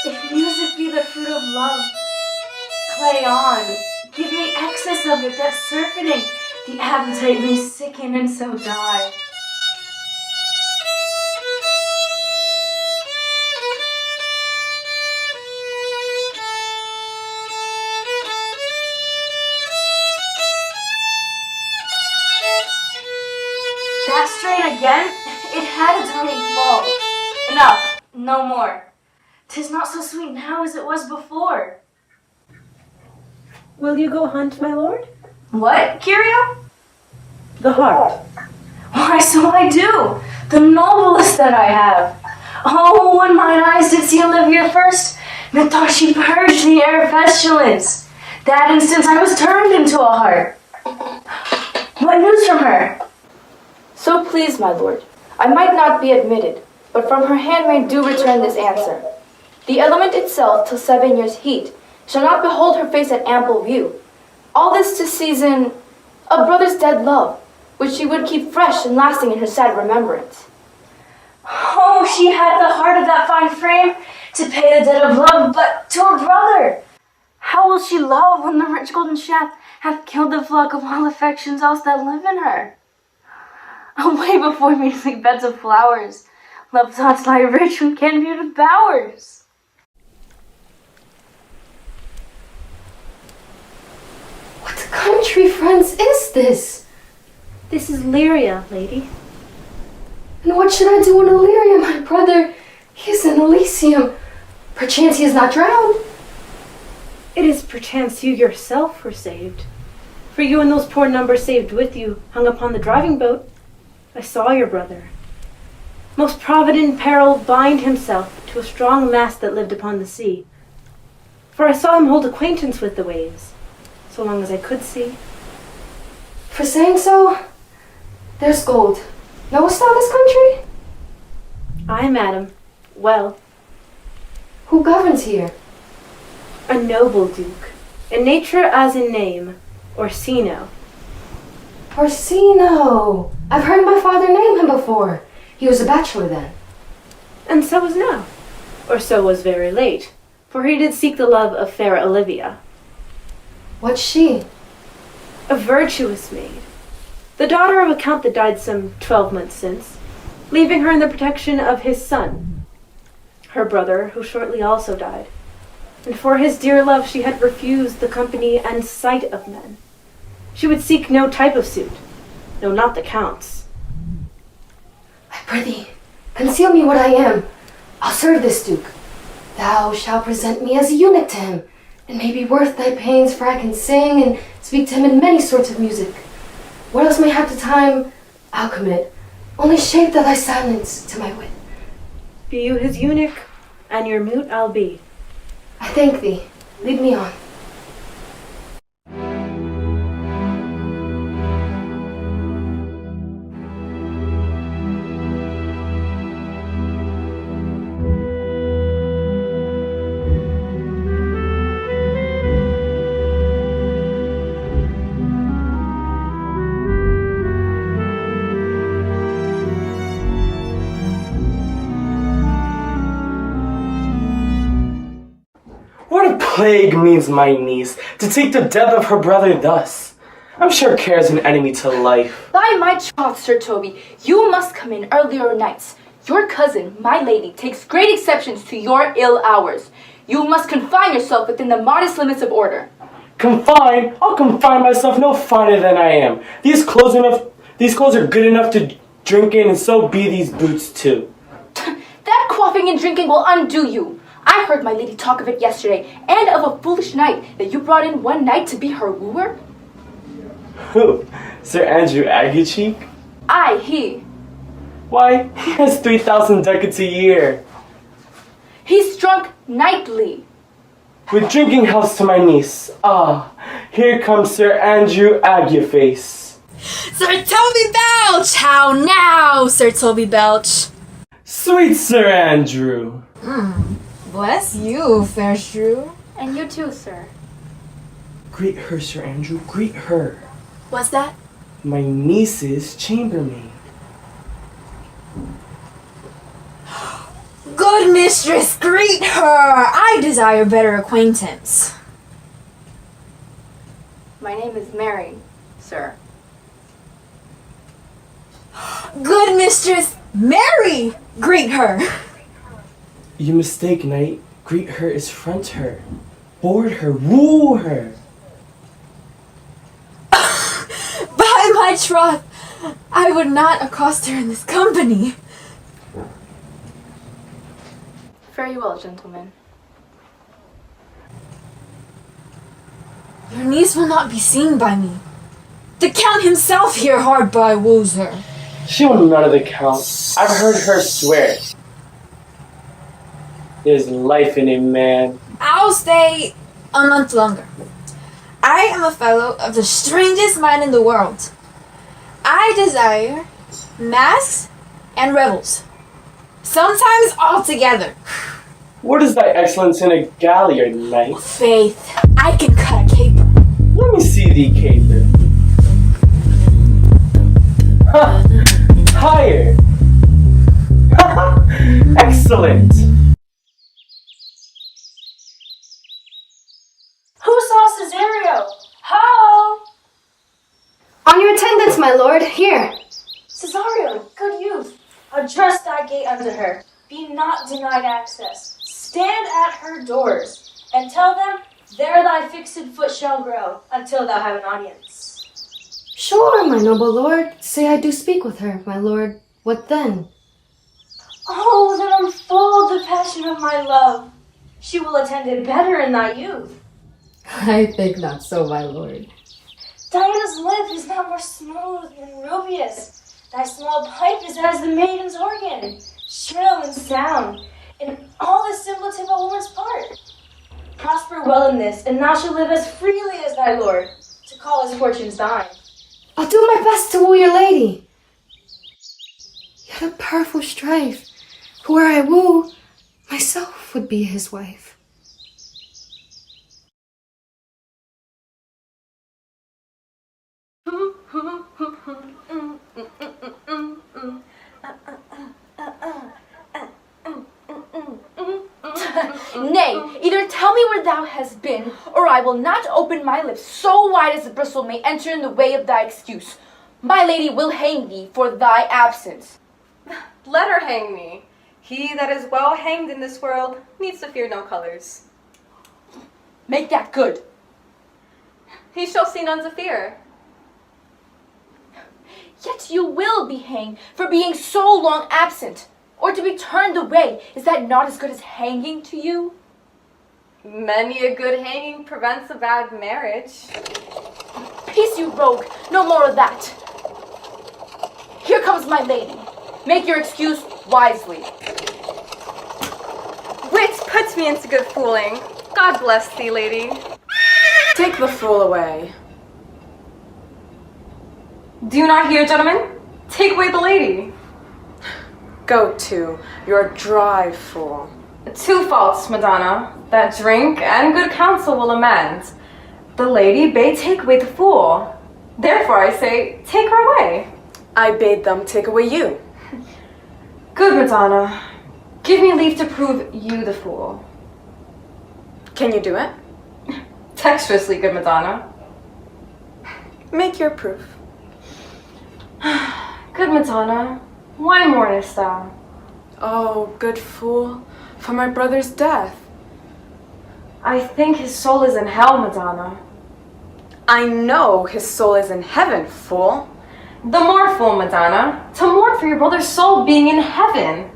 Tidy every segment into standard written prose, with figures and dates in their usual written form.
If music be the fruit of love, play on. Give me excess of it, that surfeiting the appetite may sicken and so die. That strain again? It had its honey fall. Enough, no more. 'Tis not so sweet now as it was before. Will you go hunt, my lord? What, Curio? The heart. Why, so I do. The noblest that I have. Oh, when mine eyes did see Olivia first, methought she purged the air of pestilence. That instant I was turned into a heart. What news from her? So please, my lord, I might not be admitted, but from her handmaid do return this answer. The element itself, till 7 years' heat, shall not behold her face at ample view. All this to season a brother's dead love, which she would keep fresh and lasting in her sad remembrance. Oh, she had the heart of that fine frame to pay the debt of love, but to her brother. How will she love when the rich golden shaft hath killed the flock of all affections else that live in her? Away before me sleep beds of flowers. Love thoughts lie rich and can view the bowers. What country, friends, is this? This is Illyria, lady. And what should I do in Illyria, my brother? He is in Elysium. Perchance he is not drowned. It is perchance you yourself were saved. For you and those poor numbers saved with you hung upon the driving boat. I saw your brother. Most provident peril bind himself to a strong mast that lived upon the sea. For I saw him hold acquaintance with the waves, so long as I could see. For saying so, there's gold. Knowest thou this country? Aye, madam. Well, Who governs here? a noble duke, in nature as in name, Orsino. Orsino. I've heard my father name him before. He was a bachelor then. And so was now, or so was very late, for he did seek the love of fair Olivia, What's she? a virtuous maid, the daughter of a count that died some 12 months since, leaving her in the protection of his son, her brother, who shortly also died. And for his dear love she had refused the company and sight of men. She would seek no type of suit, no, not the count's. I prithee, conceal me what I am. I'll serve this duke. Thou shalt present me as a eunuch to him, and may be worth thy pains, for I can sing and speak to him in many sorts of music. What else may have to time, I'll commit. Only shape thou thy silence to my wit. Be you his eunuch, and your mute I'll be. I thank thee. Lead me on. What a plague means my niece to take the death of her brother thus? I'm sure care is an enemy to life. By my troth, Sir Toby, you must come in earlier nights. Your cousin, my lady, takes great exceptions to your ill hours. You must confine yourself within the modest limits of order. Confine? I'll confine myself no finer than I am. These clothes are good enough to drink in, and so be these boots too. That quaffing and drinking will undo you. I heard my lady talk of it yesterday, and of a foolish knight that you brought in one night to be her wooer. Who? Sir Andrew Aguecheek? Aye, he. Why, he has 3,000 ducats a year. He's drunk nightly. With drinking health to my niece. Ah, here comes Sir Andrew Agueface. Sir Toby Belch! How now, Sir Toby Belch? Sweet Sir Andrew. Bless you, fair shrew. And you too, sir. Greet her, Sir Andrew, greet her. What's that? My niece's chambermaid. Good mistress, greet her! I desire better acquaintance. My name is Mary, sir. Good mistress, Mary, greet her. You mistake, knight. Greet her is front her. Board her, woo her. By my troth, I would not accost her in this company. Fare you well, gentlemen. Your niece will not be seen by me. The Count himself here hard by woos her. She will none of the count. I've heard her swear. There's life in a man. I'll stay a month longer. I am a fellow of the strangest mind in the world. I desire masks and revels. Sometimes all together. What is thy excellence in a galliard, knight? Faith, I can cut a caper. Let me see thee caper. Ha! Higher! Excellent! Who saw Cesario? Ho! On your attendance, my lord. Here. Cesario, good youth, address thy gate unto her. Be not denied access. Stand at her doors, and tell them there thy fixed foot shall grow, until thou have an audience. Sure, my noble lord. Say I do speak with her, my lord. What then? Oh, then unfold the passion of my love. She will attend it better in thy youth. I think not so, my lord. Diana's lip is not more smooth than Rubius. Thy small pipe is as the maiden's organ, shrill and sound, in all the semblance of a woman's part. Prosper well in this, and thou shalt live as freely as thy lord, to call his fortunes thine. I'll do my best to woo your lady. Yet a powerful strife, who were I woo, myself would be his wife. Nay, either tell me where thou hast been, or I will not open my lips so wide as the bristle may enter in the way of thy excuse. My lady will hang thee for thy absence. Let her hang me. He that is well hanged in this world needs to fear no colors. Make that good. He shall see none to fear. Yet you will be hanged for being so long absent. Or to be turned away, is that not as good as hanging to you? Many a good hanging prevents a bad marriage. Peace, you rogue, no more of that. Here comes my lady. Make your excuse wisely. Wit puts me into good fooling. God bless thee, lady. Take the fool away. Do you not hear, gentlemen? Take away the lady. Go to, you're a dry fool. 2 faults, Madonna, that drink and good counsel will amend. The lady bade take away the fool. Therefore I say, take her away. I bade them take away you. Good Madonna, give me leave to prove you the fool. Can you do it? Dexterously, good Madonna. Make your proof. Good Madonna, why mournest thou? Oh, good fool, for my brother's death. I think his soul is in hell, Madonna. I know his soul is in heaven, fool. The more fool, Madonna, to mourn for your brother's soul being in heaven.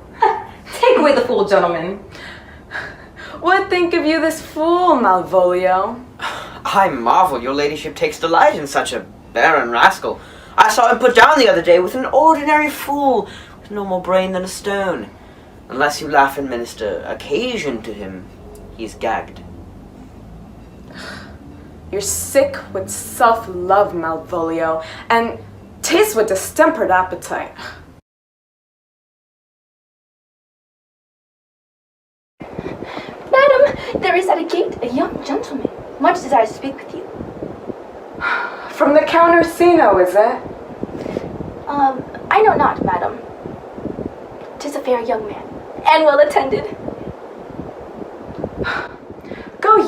Take away the fool, gentlemen. What think of you this fool, Malvolio? I marvel your ladyship takes delight in such a barren rascal. I saw him put down the other day with an ordinary fool with no more brain than a stone. Unless you laugh and minister occasion to him, he's gagged. You're sick with self-love, Malvolio, and 'tis with distempered appetite. Madam, there is at a gate a young gentleman. Much desires to speak with you. From the Count Ursino, is it? I know not, madam. 'Tis a fair young man, and well attended.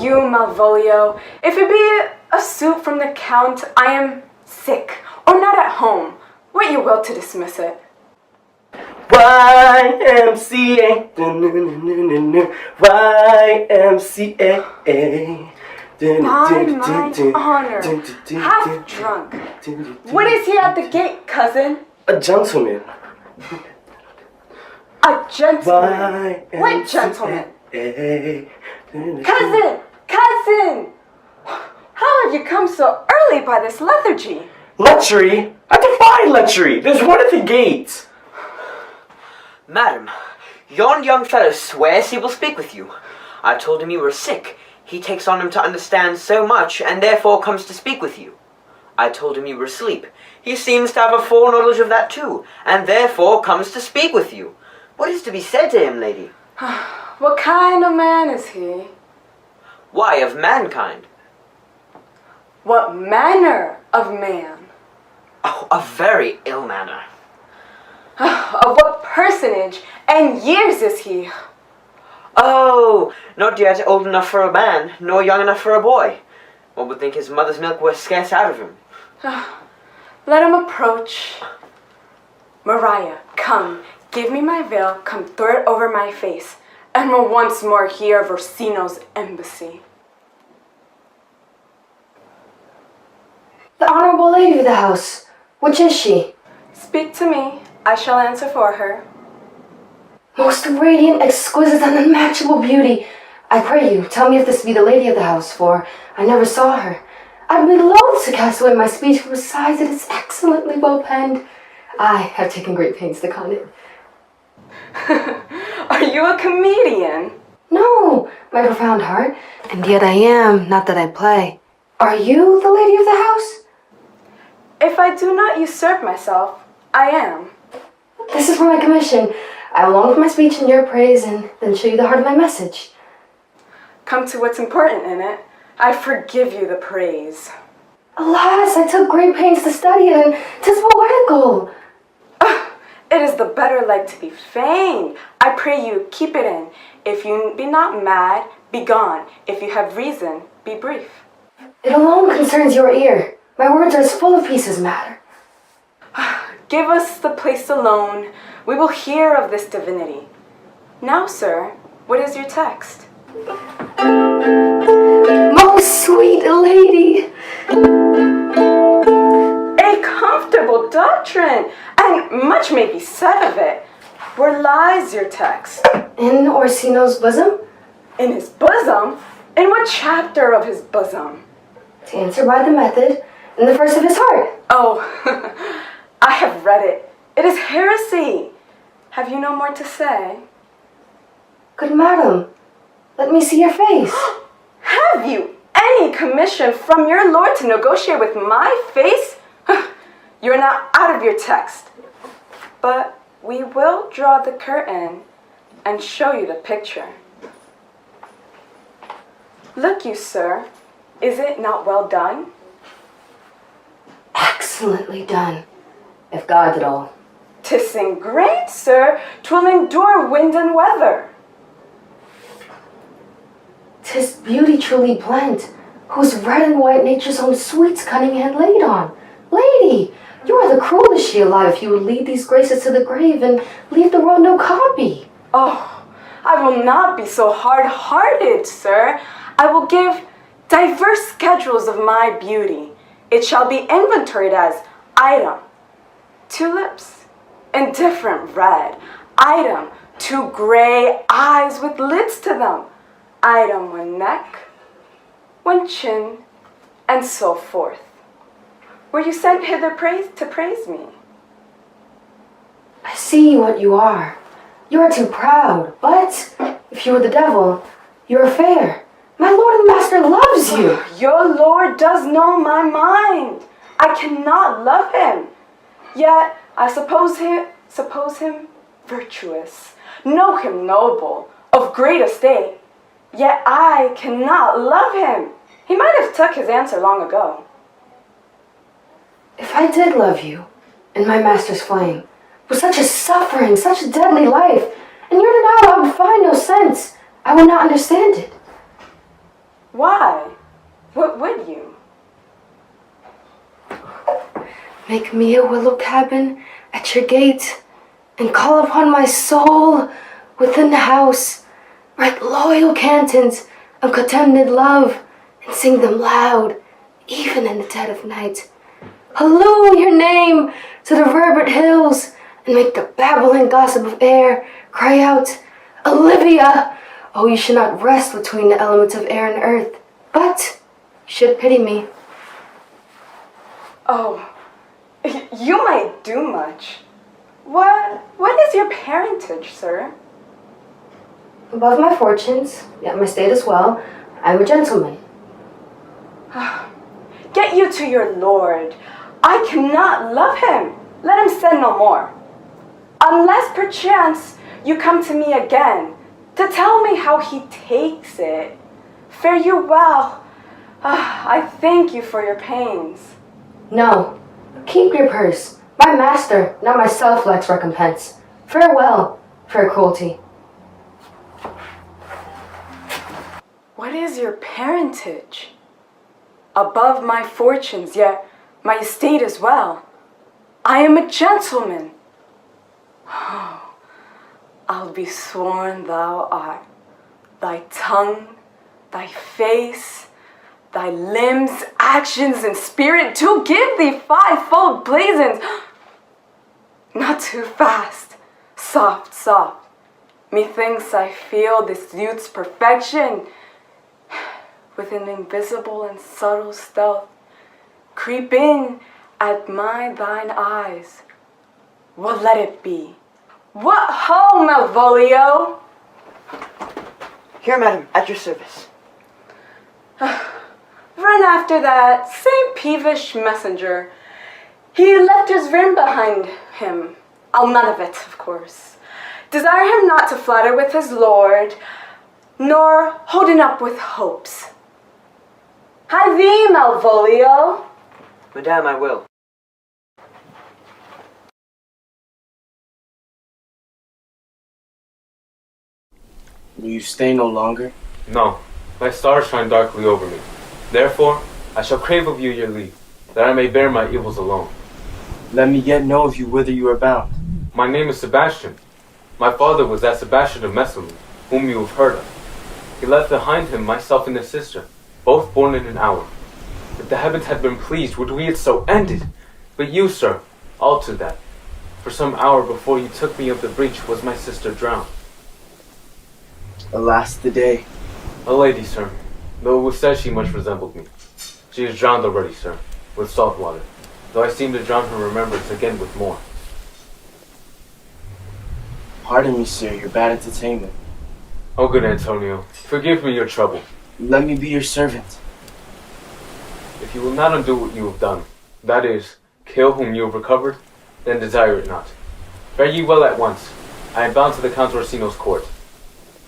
you, Malvolio. If it be a suit from the Count, I am sick, or not at home. What you will to dismiss it. YMCA. YMCA. By my honor, half drunk. What is he at the gate, cousin? A gentleman. A gentleman. What gentleman? Cousin! How have you come so early by this lethargy? Lechery? I defy lechery. There's one at the gate. Madam, yon young fellow swears he will speak with you. I told him you were sick. He takes on him to understand so much, and therefore comes to speak with you. I told him you were asleep. He seems to have a foreknowledge of that too, and therefore comes to speak with you. What is to be said to him, lady? What kind of man is he? Why, of mankind. What manner of man? Oh, a very ill manner. Of what personage and years is he? Oh, not yet old enough for a man, nor young enough for a boy. One would think his mother's milk were scarce out of him. Let him approach. Mariah, come, give me my veil, come throw it over my face, and we'll once more hear of Orsino's embassy. The honorable lady of the house. Which is she? Speak to me, I shall answer for her. Most radiant, exquisite, and unmatchable beauty. I pray you, tell me if this be the lady of the house, for I never saw her. I'd be loath to cast away my speech, for besides it is excellently well penned. I have taken great pains to con it. Are you a comedian? No, my profound heart, and yet I am, not that I play. Are you the lady of the house? If I do not usurp myself, I am. This is for my commission. I will long for my speech in your praise, and then show you the heart of my message. Come to what's important in it. I forgive you the praise. Alas, I took great pains to study it, and 'tis poetical. It is the better like to be feigned. I pray you, keep it in. If you be not mad, be gone. If you have reason, be brief. It alone concerns your ear. My words are as full of peace as matter. Give us the place alone. We will hear of this divinity. Now, sir, what is your text? Most sweet lady! A comfortable doctrine, and much may be said of it. Where lies your text? In Orsino's bosom? In his bosom? In what chapter of his bosom? To answer by the method, in the first of his heart. Oh, I have read it. It is heresy. Have you no more to say? Good madam, let me see your face. Have you any commission from your lord to negotiate with my face? You're now out of your text. But we will draw the curtain and show you the picture. Look you, sir, is it not well done? Excellently done, if God did all. 'Tis ingrained, sir, 'twill endure wind and weather. 'Tis beauty truly blent, whose red and white nature's own sweets cunning hand laid on. Lady, you are the cruelest she alive if you would lead these graces to the grave and leave the world no copy. Oh, I will not be so hard-hearted, sir. I will give diverse schedules of my beauty. It shall be inventoried as item, tulips, indifferent red. Item, 2 gray eyes with lids to them. Item, 1 neck, 1 chin, and so forth. Were you sent hither to praise me? I see what you are. You are too proud, but if you were the devil, you are fair. My lord and master loves you. Your lord does know my mind. I cannot love him. Yet I suppose him virtuous, know him noble, of great estate. Yet I cannot love him. He might have took his answer long ago. If I did love you, in my master's flame, with such a suffering, such a deadly life, and you're out, I would find no sense. I would not understand it. Why? What would you? Make me a willow cabin at your gate, and call upon my soul within the house. Write loyal cantons of contented love, and sing them loud, even in the dead of night. Halloo your name to the reverberant hills, and make the babbling gossip of air cry out, Olivia! Oh, you should not rest between the elements of air and earth, but you should pity me. Oh, you might do much. What is your parentage, sir? Above my fortunes, yet my state as well, I am a gentleman. Get you to your lord. I cannot love him. Let him sin no more. Unless perchance you come to me again to tell me how he takes it. Fare you well. I thank you for your pains. No, keep your purse. My master, not myself, lacks recompense. Farewell, fair cruelty. What is your parentage? Above my fortunes, yet my estate as well. I am a gentleman. Oh, I'll be sworn thou art. Thy tongue, thy face, thy limbs, actions, and spirit do give thee fivefold blazons. Not too fast. Soft, soft. Methinks I feel this youth's perfection with an invisible and subtle stealth. Creep in at thine eyes. What let it be? What ho, Malvolio? Here, madam, at your service. Run after that same peevish messenger. He left his ring behind him. I'll none of it, of course. Desire him not to flatter with his lord, nor holding up with hopes. Hi thee, Malvolio. Madame, I will. Will you stay no longer? No, my stars shine darkly over me. Therefore, I shall crave of you your leave, that I may bear my evils alone. Let me yet know of you whither you are bound. My name is Sebastian. My father was that Sebastian of Messalou, whom you have heard of. He left behind him myself and his sister, both born in an hour. If the heavens had been pleased, would we had so ended? But you, sir, altered that. For some hour before you took me up the breach was my sister drowned. Alas, the day. A lady, sir, though it was said she much resembled me. She is drowned already, sir, with salt water, though I seem to drown her remembrance again with more. Pardon me, sir, your bad entertainment. Oh, good Antonio, forgive me your trouble. Let me be your servant. If you will not undo what you have done, that is, kill whom you have recovered, then desire it not. Fare ye well at once. I am bound to the Count Orsino's court.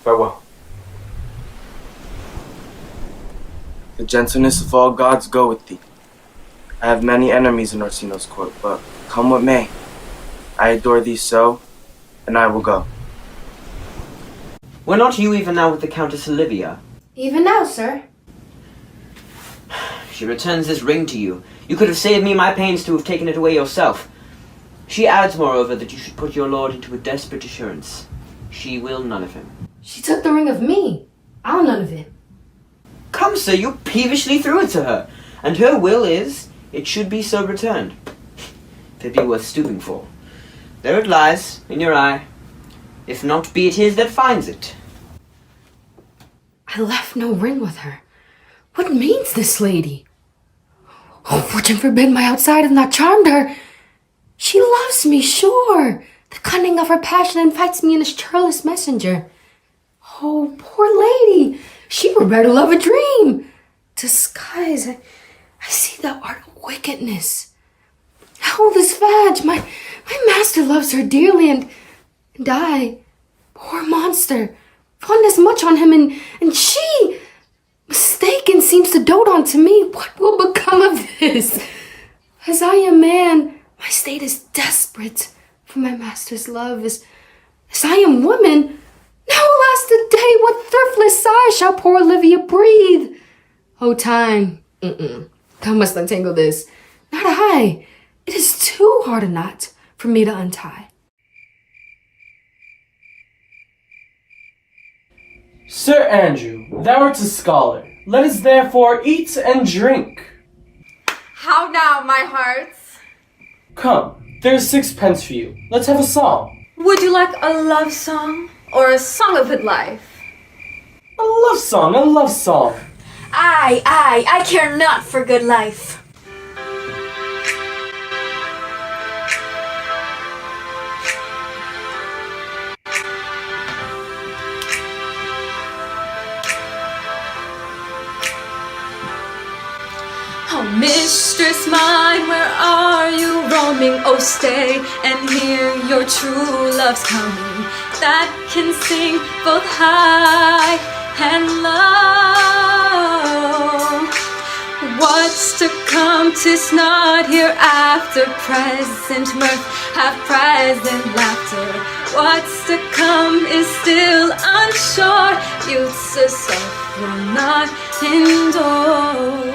Farewell. The gentleness of all gods go with thee. I have many enemies in Orsino's court, but come what may, I adore thee so, and I will go. Were not you even now with the Countess Olivia? Even now, sir. She returns this ring to you. You could have saved me my pains to have taken it away yourself. She adds, moreover, that you should put your lord into a desperate assurance. She will none of him. She took the ring of me. I'll none of it. Come, sir, you peevishly threw it to her, and her will is, it should be so returned. If it be worth stooping for. There it lies, in your eye. If not, be it his that finds it. I left no ring with her. What means this lady? Oh, fortune forbid my outside has not charmed her. She loves me, sure. The cunning of her passion invites me in his churlish messenger. Oh, poor lady. She were better love a dream. Disguise. I see thou art wickedness. How this Fadge? My master loves her dearly, and I, poor monster, fond as much on him, and she, mistaken, seems to dote on to me. What will become of this? As I am man, my state is desperate for my master's love. As I am woman, now alas the day, what thriftless sigh shall poor Olivia breathe? Oh, time. Thou must untangle this. Not I. It is too hard a knot for me to untie. Sir Andrew, thou art a scholar. Let us therefore eat and drink. How now, my hearts? Come, there's 6 pence for you. Let's have a song. Would you like a love song or a song of good life? A love song, a love song. I care not for good life. Oh, mistress mine, where are you roaming? Oh, stay and hear your true love's coming, that can sing both high and low. What's to come, 'tis not hereafter. Present mirth, have present laughter. What's to come is still unsure. Youth's self will not endure.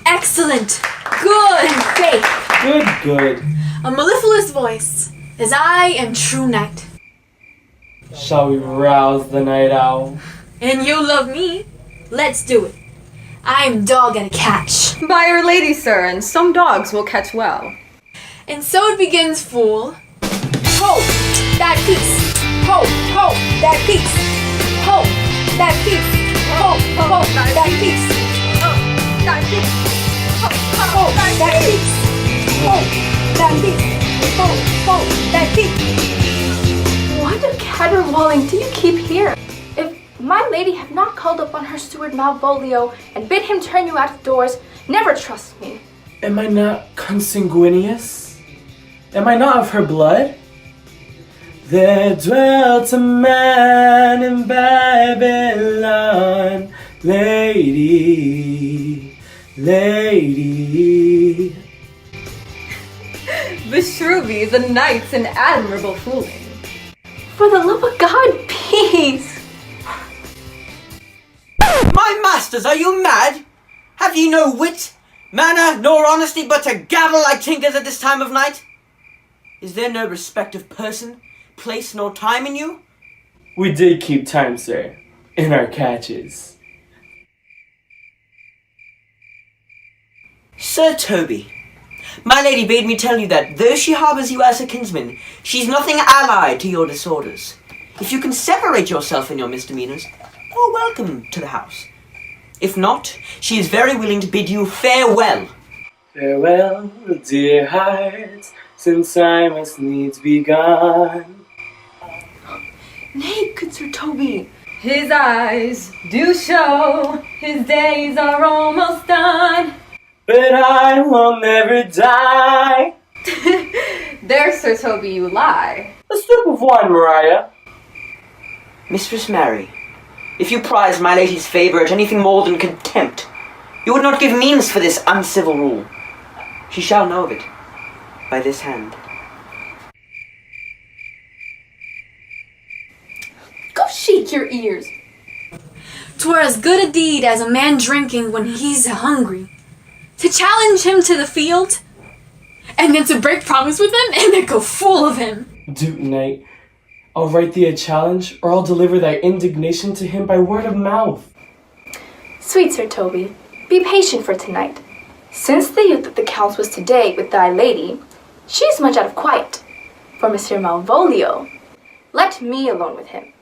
Excellent! Good faith! Good. A mellifluous voice, as I am true knight. Shall we rouse the night owl? And you love me? Let's do it. I am dog at a catch. By Our Lady, sir, and some dogs will catch well. And so it begins, fool. Ho! That piece! Ho! Ho! That piece! Ho! That piece! Ho! Ho! That piece! That piece! Ho! That piece! Ho! That piece! Ho! Ho! That piece! What caterwauling do you keep here? If my lady have not called upon her steward Malvolio and bid him turn you out of doors, never trust me. Am I not consanguineous? Am I not of her blood? There dwelt a man in Babylon, lady. Beshrew me, the knight's an admirable fooling. For the love of God, peace! My masters, are you mad? Have ye no wit, manner, nor honesty, but to gabble like tinkers at this time of night? Is there no respect of person, place, nor time in you? We did keep time, sir, in our catches. Sir Toby, my lady bade me tell you that, though she harbours you as her kinsman, she's nothing allied to your disorders. If you can separate yourself in your misdemeanours, you're welcome to the house. If not, she is very willing to bid you farewell. Farewell, dear heart, since I must needs be gone. Nay, good Sir Toby. His eyes do show his days are almost done. But I will never die. There, Sir Toby, you lie. A stoup of wine, Mariah. Mistress Mary, if you prize my lady's favour at anything more than contempt, you would not give means for this uncivil rule. She shall know of it by this hand. Go shake your ears. 'Twere as good a deed as a man drinking when he's hungry. To challenge him to the field, and then to break promise with him, and then go full of him. Do, knight. I'll write thee a challenge, or I'll deliver thy indignation to him by word of mouth. Sweet Sir Toby, be patient for tonight. Since the youth of the counts was today with thy lady, she is much out of quiet. For Monsieur Malvolio, let me alone with him.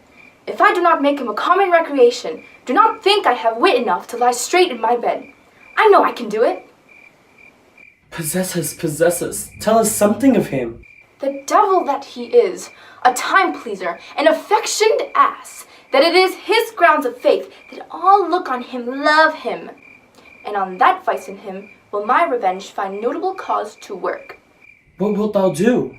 If I do not make him a common recreation, do not think I have wit enough to lie straight in my bed. I know I can do it. Possess us. Tell us something of him. The devil that he is, a time pleaser, an affectioned ass, that it is his grounds of faith that all look on him love him. And on that vice in him will my revenge find notable cause to work. What wilt thou do?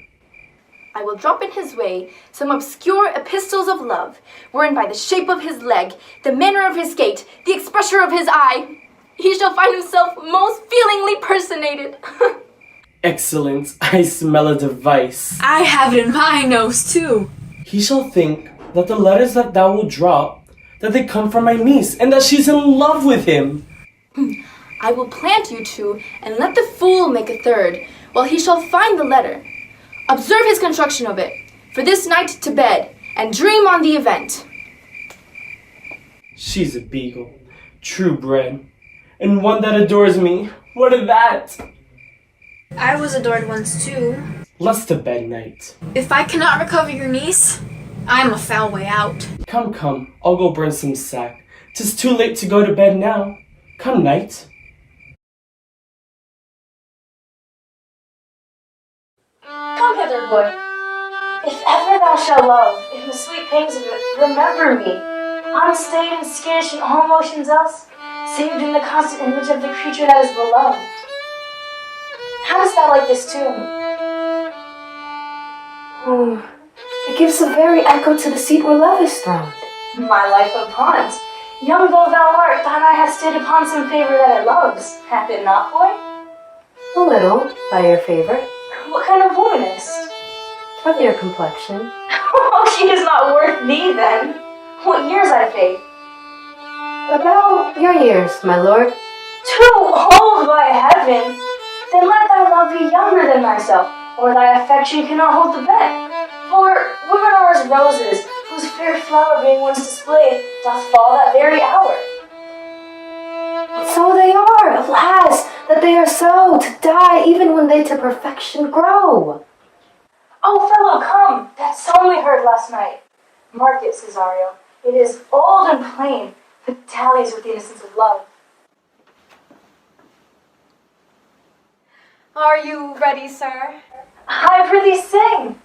I will drop in his way some obscure epistles of love, wherein by the shape of his leg, the manner of his gait, the expression of his eye, he shall find himself most feelingly personated. Excellent. I smell a device. I have it in my nose, too. He shall think that the letters that thou wilt drop, that they come from my niece, and that she's in love with him. I will plant you two, and let the fool make a third, while he shall find the letter. Observe his construction of it, for this night to bed, and dream on the event. She's a beagle, true bred, and one that adores me. What of that? I was adored once too. Let's to bed, knight. If I cannot recover your niece, I'm a foul way out. Come, come, I'll go burn some sack. 'Tis too late to go to bed now. Come, knight. Come hither, boy. If ever thou shalt love, in the sweet pangs of it, remember me. Unstayed and skittish in all motions else, saved in the constant image of the creature that is beloved. How dost thou like this tune? Oh, it gives a very echo to the seat where love is throned. My life upon it. Young though thou art, thine eye hath stayed upon some favor that it loves. Hath it not, boy? A little, by your favor. What kind of woman is't? Of your complexion. Oh, she is not worth thee, then. What years I fade? About your years, my lord. Too old, by heaven! Then let thy love be younger than thyself, or thy affection cannot hold the bet. For women are as roses, whose fair flower being once displayed, doth fall that very hour. So they are, alas, that they are so, to die even when they to perfection grow. Oh, fellow, come, that song we heard last night. Mark it, Cesario. It is old and plain, but tallies with the innocence of love. Are you ready, sir? I prithee sing.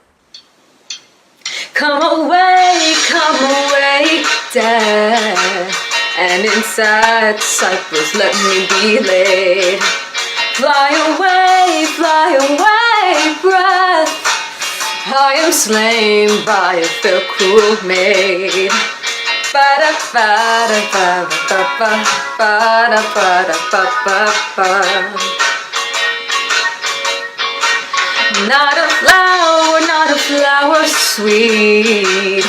Come away, dead, and inside Cyprus let me be laid. Fly away, breath. I am slain by a fair cruel maid. Ba-da, ba-da, ba-da, ba-da, ba-da, ba-da, ba-ba. Not a flower sweet,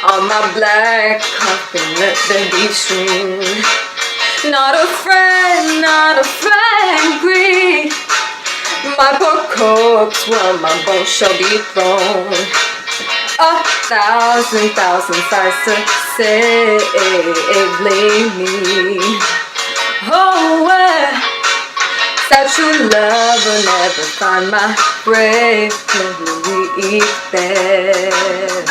on my black coffin let them be strewn. Not a friend greet my poor corpse while my bones shall be thrown. 1,000 I successively meet. Oh, where that true love will never find my brave memory there.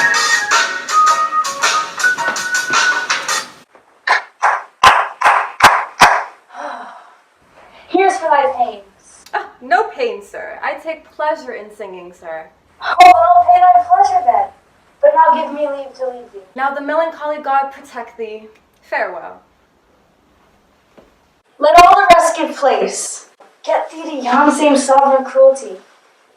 Here's for thy pains. No pain, sir. I take pleasure in singing, sir. Oh, I'll pay thy pleasure then. But now give me leave to leave thee. Now the melancholy God protect thee. Farewell. Let all the rest give place. Get thee to yon same sovereign cruelty.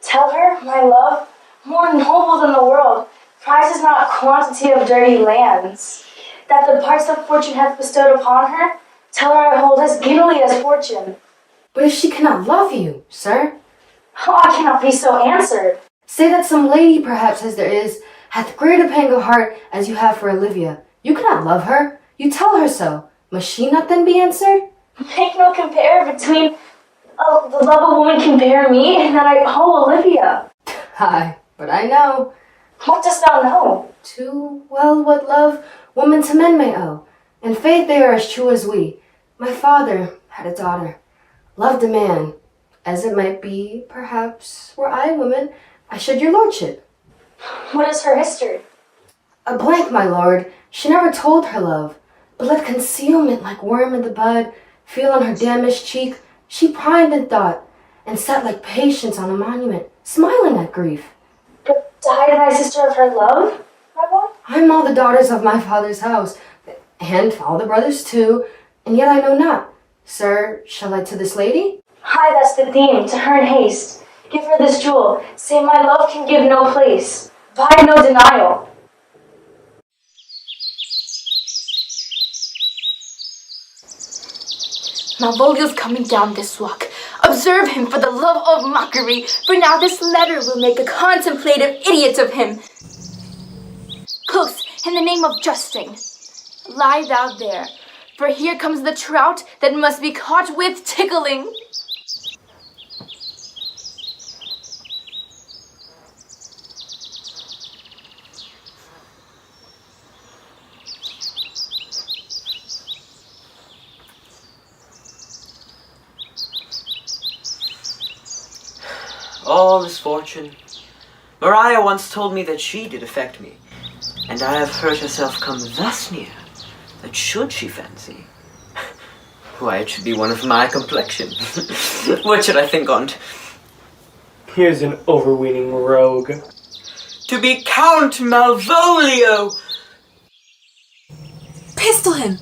Tell her, my love, more noble than the world, prizes not quantity of dirty lands. That the parts that fortune hath bestowed upon her, tell her I hold as giddily as fortune. But if she cannot love you, sir, Oh, I cannot be so answered. say that some lady, perhaps as there is, hath greater pang of heart as you have for Olivia. You cannot love her. You tell her so. Must she not then be answered? Make no compare between the love a woman can bear me and that I owe Olivia. Aye, but I know What dost thou know? too well what love woman to men may owe. In faith they are as true as we. My father had a daughter, loved a man, as it might be, perhaps, were I a woman, I should your lordship. What is her history? A blank, my lord, she never told her love, but let concealment like worm in the bud feel on her damaged cheek. She pined in thought, and sat like patience on a monument, smiling at grief. But died thy sister of her love, my boy? I'm all the daughters of my father's house, and all the brothers too, and yet I know not. Sir, shall I to this lady? Hie that's the theme, to her in haste. Give her this jewel, say my love can give no place. Bide no denial. Malvolio's coming down this walk. Observe him for the love of mockery, for now this letter will make a contemplative idiot of him. cooks, in the name of justing. Lie thou there, for here comes the trout that must be caught with tickling. All misfortune. Maria once told me that she did affect me, and I have heard herself come thus near, that should she fancy, why, it should be one of my complexion. What should I think on't? Here's an overweening rogue. To be Count Malvolio! Pistol him!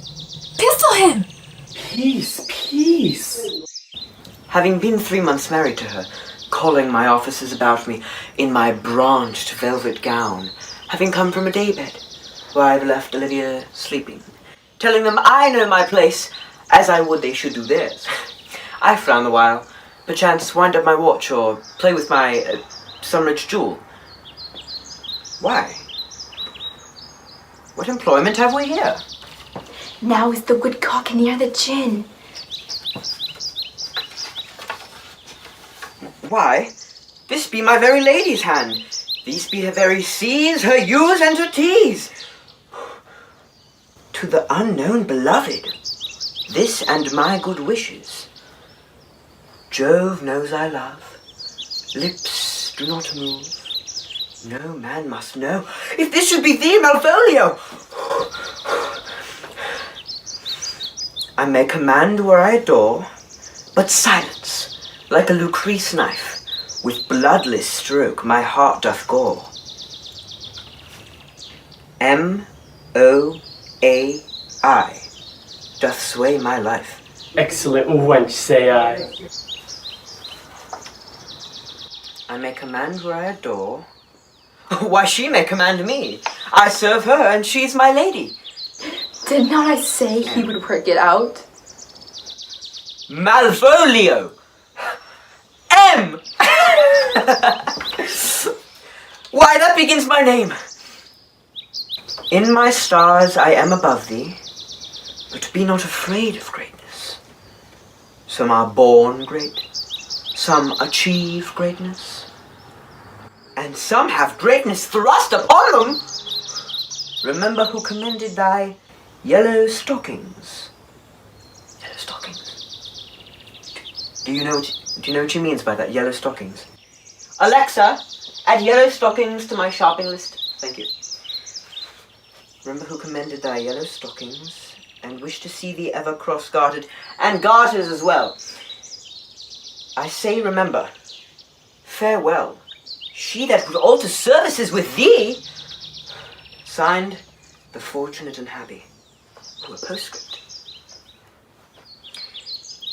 Pistol him! Peace, peace. Having been 3 months married to her, calling my officers about me in my branched velvet gown, having come from a daybed, where I have left Olivia sleeping, telling them I know my place, as I would they should do theirs. I frown the while, perchance wind up my watch, or play with my some rich jewel. Why? What employment have we here? Now is the woodcock near the chin. Why, this be my very lady's hand. These be her very C's, her U's, and her T's. To the unknown beloved, this and my good wishes. Jove knows I love. Lips do not move. No man must know. If this should be thee, Malvolio! I may command where I adore, but silence, like a Lucrece knife, with bloodless stroke my heart doth gore. M-O-A-I doth sway my life. Excellent wench, say I. I may command where I adore. Why, she may command me. I serve her, and she's my lady. Did not I say he would work it out? Malvolio! M! Why, that begins my name. In my stars I am above thee, but be not afraid of greatness. Some are born great, some achieve greatness, and some have greatness thrust upon them. Remember who commended thy yellow stockings. Yellow stockings. Do you know what she means by that, yellow stockings? Alexa, add yellow stockings to my shopping list. Thank you. Remember who commended thy yellow stockings, and wished to see thee ever cross-gartered, and garters as well. I say remember. Farewell. She that would alter services with thee. Signed, the fortunate and happy. To a postscript.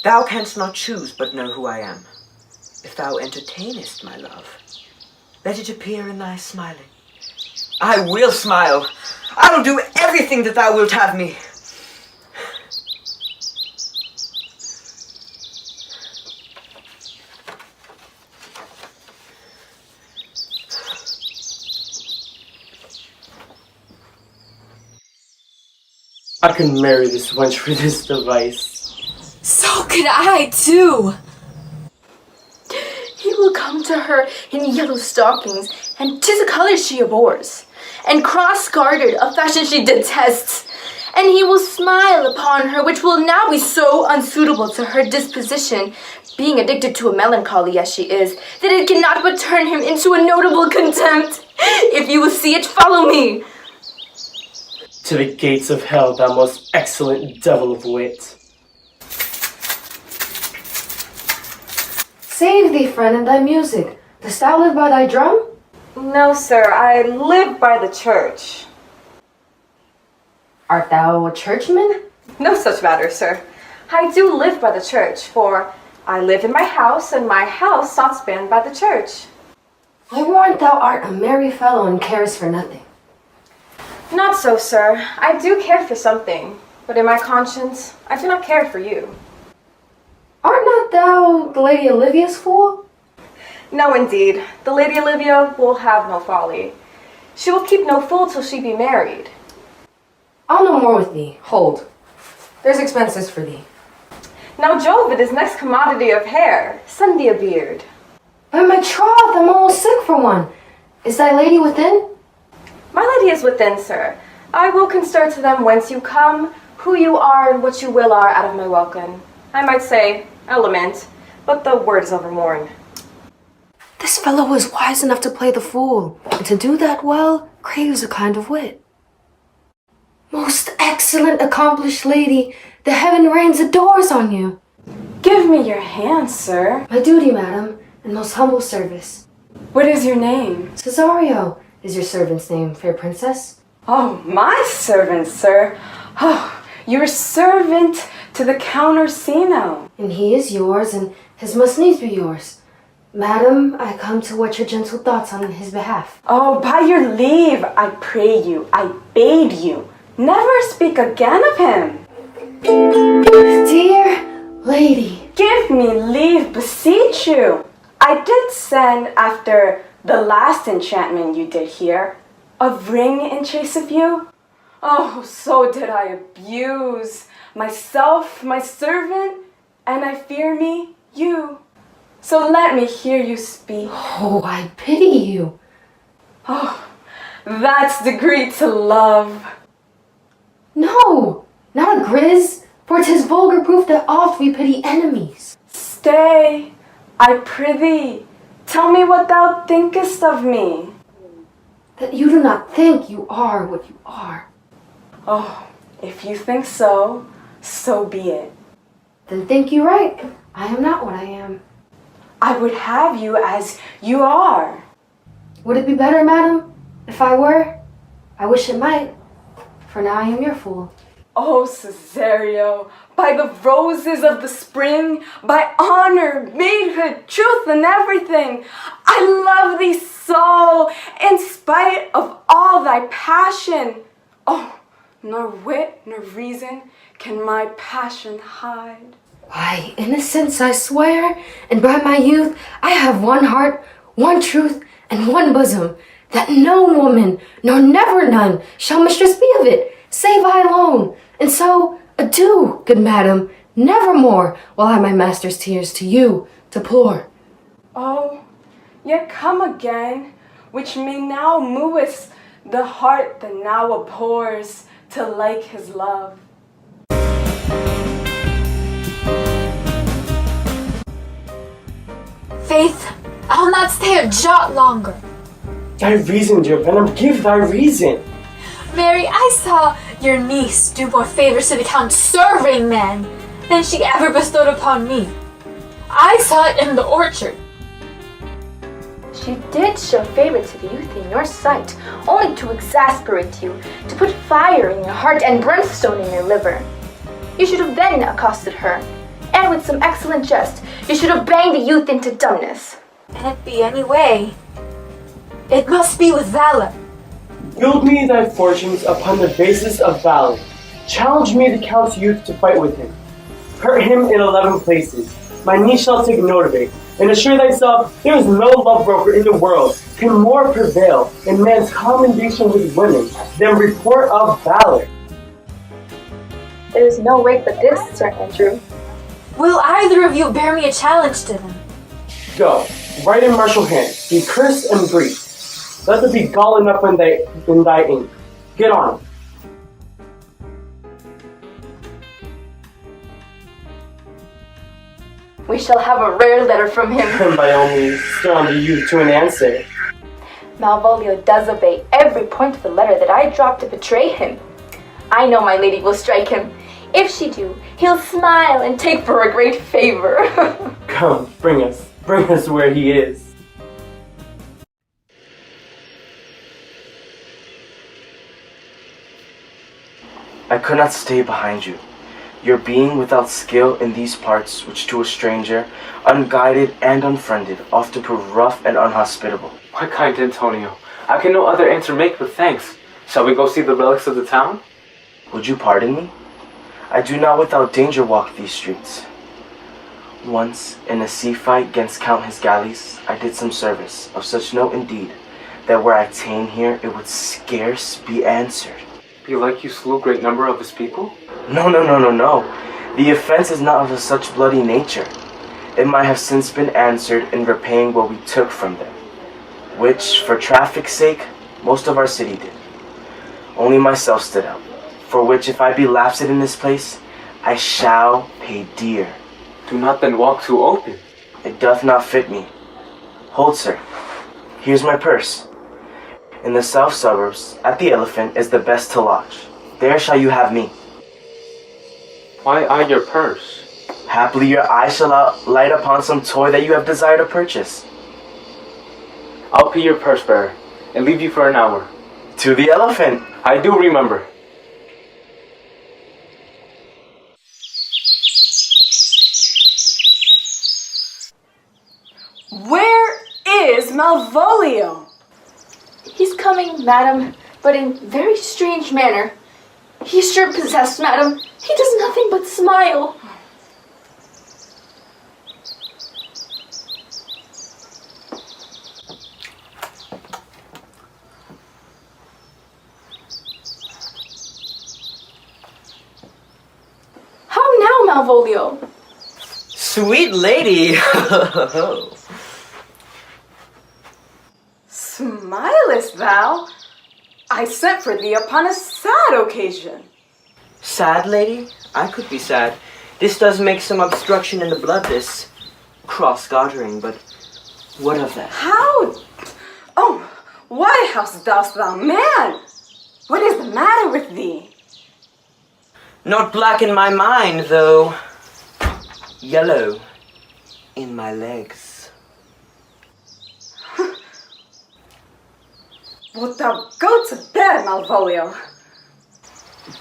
Thou canst not choose but know who I am. If thou entertainest my love, let it appear in thy smiling. I will smile. I will do everything that thou wilt have me. I could marry this wench for this device. So could I, too! He will come to her in yellow stockings, and 'tis a color she abhors, and cross-gartered, a fashion she detests, and he will smile upon her, which will now be so unsuitable to her disposition, being addicted to a melancholy as she is, that it cannot but turn him into a notable contempt. If you will see it, follow me. To the gates of hell, thou most excellent devil of wit. Save thee, friend, and thy music. Dost thou live by thy drum? No, sir, I live by the church. Art thou a churchman? No such matter, sir. I do live by the church, for I live in my house, and my house not spanned by the church. I warrant thou art a merry fellow and carest for nothing. Not so, sir. I do care for something, but in my conscience, I do not care for you. Art not thou the Lady Olivia's fool? No, indeed. The Lady Olivia will have no folly. She will keep no fool till she be married. I'll no more with thee. Hold. There's expenses for thee. Now Jove, it is next commodity of hair. Send thee a beard. By my troth, I'm almost sick for one. Is thy lady within? My lady is within, sir. I will consider to them whence you come, who you are, and what you will are out of my welcome. I might say, element, but the word is overworn. This fellow was wise enough to play the fool, and to do that well craves a kind of wit. Most excellent, accomplished lady, the heaven rains adores on you. Give me your hand, sir. My duty, madam, and most humble service. What is your name? Cesario is your servant's name, fair princess. Oh, my servant, sir. Oh, your servant to the Count Orsino. And he is yours, and his must needs be yours. Madam, I come to wet your gentle thoughts on his behalf. Oh, by your leave, I pray you, I bade you, never speak again of him. Dear lady. Give me leave, beseech you. I did send after the last enchantment you did here, a ring in chase of you. Oh, so did I abuse myself, my servant, and I fear me, you. So let me hear you speak. Oh, I pity you. Oh, that's degree to love. No, not a grizz, for 'tis vulgar proof that oft we pity enemies. Stay, I prithee, tell me what thou thinkest of me. That you do not think you are what you are. Oh, if you think so, so be it. Then think you right. I am not what I am. I would have you as you are. Would it be better, madam, if I were? I wish it might, for now I am your fool. Oh, Cesario, by the roses of the spring, by honor, maidhood, truth, and everything, I love thee so, in spite of all thy passion. Oh, nor wit nor reason can my passion hide. By innocence I swear, and by my youth I have one heart, one truth, and one bosom, that no woman, nor never none, shall mistress be of it, save I alone. And so, adieu, good madam, nevermore will I my master's tears to you deplore. Oh, yet come again, which may now movest the heart that now abhors to like his love. Faith, I'll not stay a jot longer. Thy reason, dear Venom, give thy reason. Mary, I saw your niece do more favors to the Count's serving man than she ever bestowed upon me. I saw it in the orchard. She did show favor to the youth in your sight, only to exasperate you, to put fire in your heart and brimstone in your liver. You should have then accosted her, and with some excellent jest, you should have banged the youth into dumbness. Can it be any way? It must be with valor. Build me thy fortunes upon the basis of valor. Challenge me the Count's youth to fight with him. Hurt him in 11 places. My niece shall take note of it. And assure thyself, there is no love broker in the world can more prevail in man's commendation with women than report of valor. There is no way but this, Sir Andrew. Will either of you bear me a challenge to them? Go, write in martial hand, be curse and brief. Let there be gall enough in thy ink. Get on. We shall have a rare letter from him. And by all means, stir on the youth to an answer. Malvolio does obey every point of the letter that I drop to betray him. I know my lady will strike him. If she do, he'll smile and take for a great favor. Come, bring us where he is. I could not stay behind you. Your being without skill in these parts, which to a stranger, unguided and unfriended, often prove rough and unhospitable. My kind Antonio, I can no other answer make but thanks. Shall we go see the relics of the town? Would you pardon me? I do not without danger walk these streets. Once, in a sea fight 'gainst Count his galleys, I did some service, of such note indeed, that were I ta'en here, it would scarce be answered. Be like you slew great number of his people? No. The offense is not of a such bloody nature. It might have since been answered in repaying what we took from them, which, for traffic's sake, most of our city did. Only myself stood out, for which if I be lapsed in this place, I shall pay dear. Do not then walk too open. It doth not fit me. Hold, sir. Here's my purse. In the south suburbs, at the Elephant, is the best to lodge. There shall you have me. Why I your purse? Haply your eye shall light upon some toy that you have desired to purchase. I'll pay your purse bearer, and leave you for an hour. To the Elephant. I do remember. Where is Malvolio? He's coming, madam, but in very strange manner. He's sure possessed, madam. He does nothing but smile. How now, Malvolio? Sweet lady! Smilest thou? I sent for thee upon a sad occasion. Sad, lady? I could be sad. This does make some obstruction in the blood, this cross-gartering, but what of that? How? Oh, why hast thou, man? What is the matter with thee? Not black in my mind, though yellow in my legs. Wilt thou go to bed, Malvolio?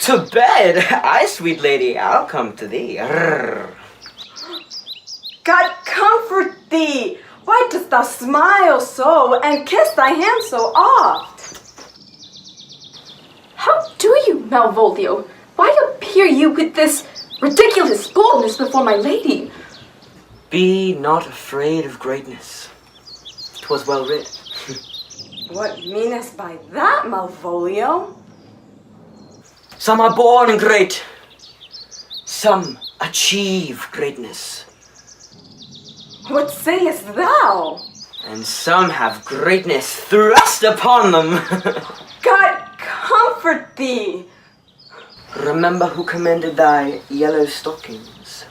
To bed? Aye, sweet lady, I'll come to thee. Rrr. God comfort thee! Why dost thou smile so and kiss thy hand so oft? How do you, Malvolio? Why appear you with this ridiculous boldness before my lady? Be not afraid of greatness. 'Twas well writ. What meanest by that, Malvolio? Some are born great. Some achieve greatness. What sayest thou? And some have greatness thrust upon them. God comfort thee! Remember who commended thy yellow stockings,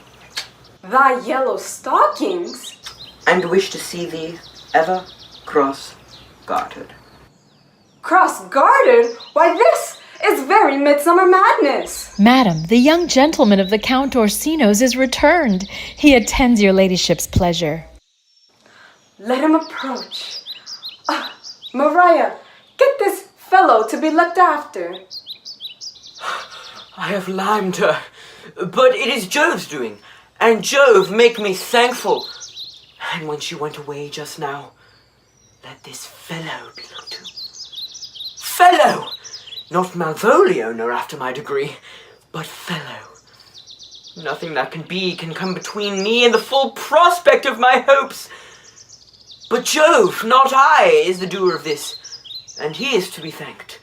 Thy yellow stockings? and wish to see thee ever cross-gartered. Cross-gartered? Why, this is very midsummer madness. Madam, the young gentleman of the Count Orsino's is returned. He attends your ladyship's pleasure. Let him approach. Maria, get this fellow to be looked after. I have limed her, but it is Jove's doing, and Jove make me thankful. And when she went away just now, let this fellow be looked to. Fellow! Not Malvolio, nor after my degree, but fellow. Nothing that can come between me and the full prospect of my hopes. But Jove, not I, is the doer of this, and he is to be thanked.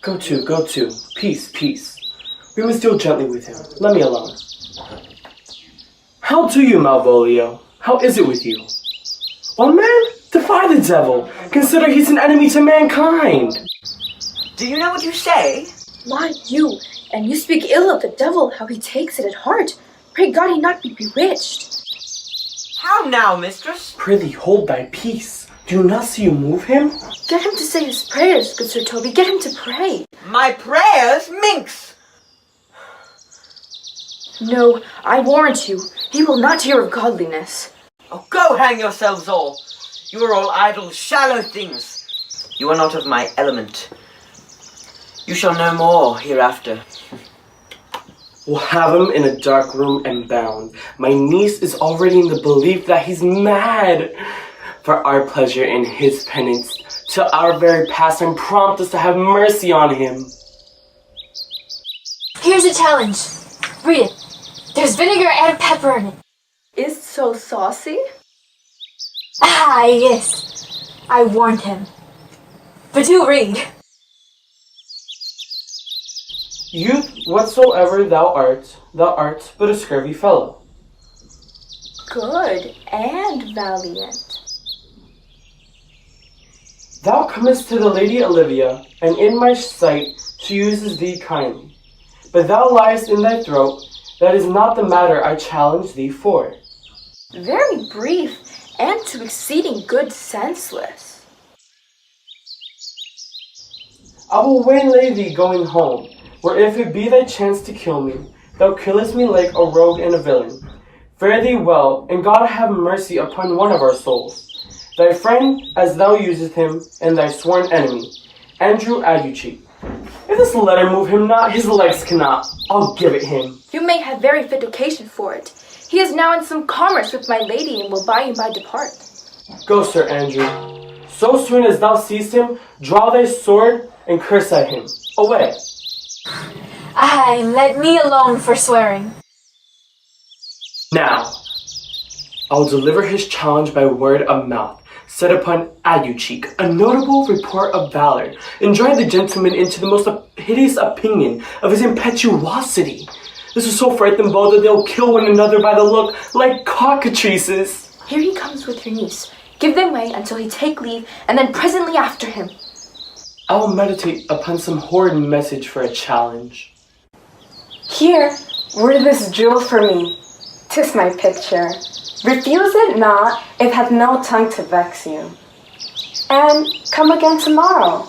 Go to. Peace. We must deal gently with him. Let me alone. How do you, Malvolio? How is it with you? Well, man, defy the devil. Consider he's an enemy to mankind. Do you know what you say? Why, you, and you speak ill of the devil, how he takes it at heart. Pray God he not be bewitched. How now, mistress? Prithee, hold thy peace. Do you not see you move him? Get him to say his prayers, good Sir Toby. Get him to pray. My prayers, minx! No, I warrant you, he will not hear of godliness. Oh, go hang yourselves all. You are all idle, shallow things. You are not of my element. You shall know more hereafter. We'll have him in a dark room and bound. My niece is already in the belief that he's mad. For our pleasure in his penance, till our very pastime prompt us to have mercy on him. Here's a challenge. Read it. There's vinegar and pepper in it. is so saucy? Ah, yes. I warned him. But do read. Youth whatsoever thou art but a scurvy fellow. Good and valiant. Thou comest to the lady Olivia, and in my sight she uses thee kindly. But thou liest in thy throat, that is not the matter I challenge thee for. Very brief, and to exceeding good senseless. I will waylay thee going home, where if it be thy chance to kill me, thou killest me like a rogue and a villain. Fare thee well, and God have mercy upon one of our souls. Thy friend, as thou usest him, and thy sworn enemy, Andrew Aduchi. If this letter move him not, his legs cannot. I'll give it him. You may have very fit occasion for it. He is now in some commerce with my lady, and will by and by depart. Go, Sir Andrew. So soon as thou seest him, draw thy sword and curse at him. Away. Aye, let me alone for swearing. Now, I will deliver his challenge by word of mouth, set upon Aducheek, a notable report of valor, and drive the gentleman into the most hideous opinion of his impetuosity. This will so frighten them both that they'll kill one another by the look, like cockatrices. Here he comes with your niece. Give them way until he take leave, and then presently after him. I will meditate upon some horrid message for a challenge. Here, wear this jewel for me. 'Tis my picture. Refuse it not, it hath no tongue to vex you. And come again tomorrow.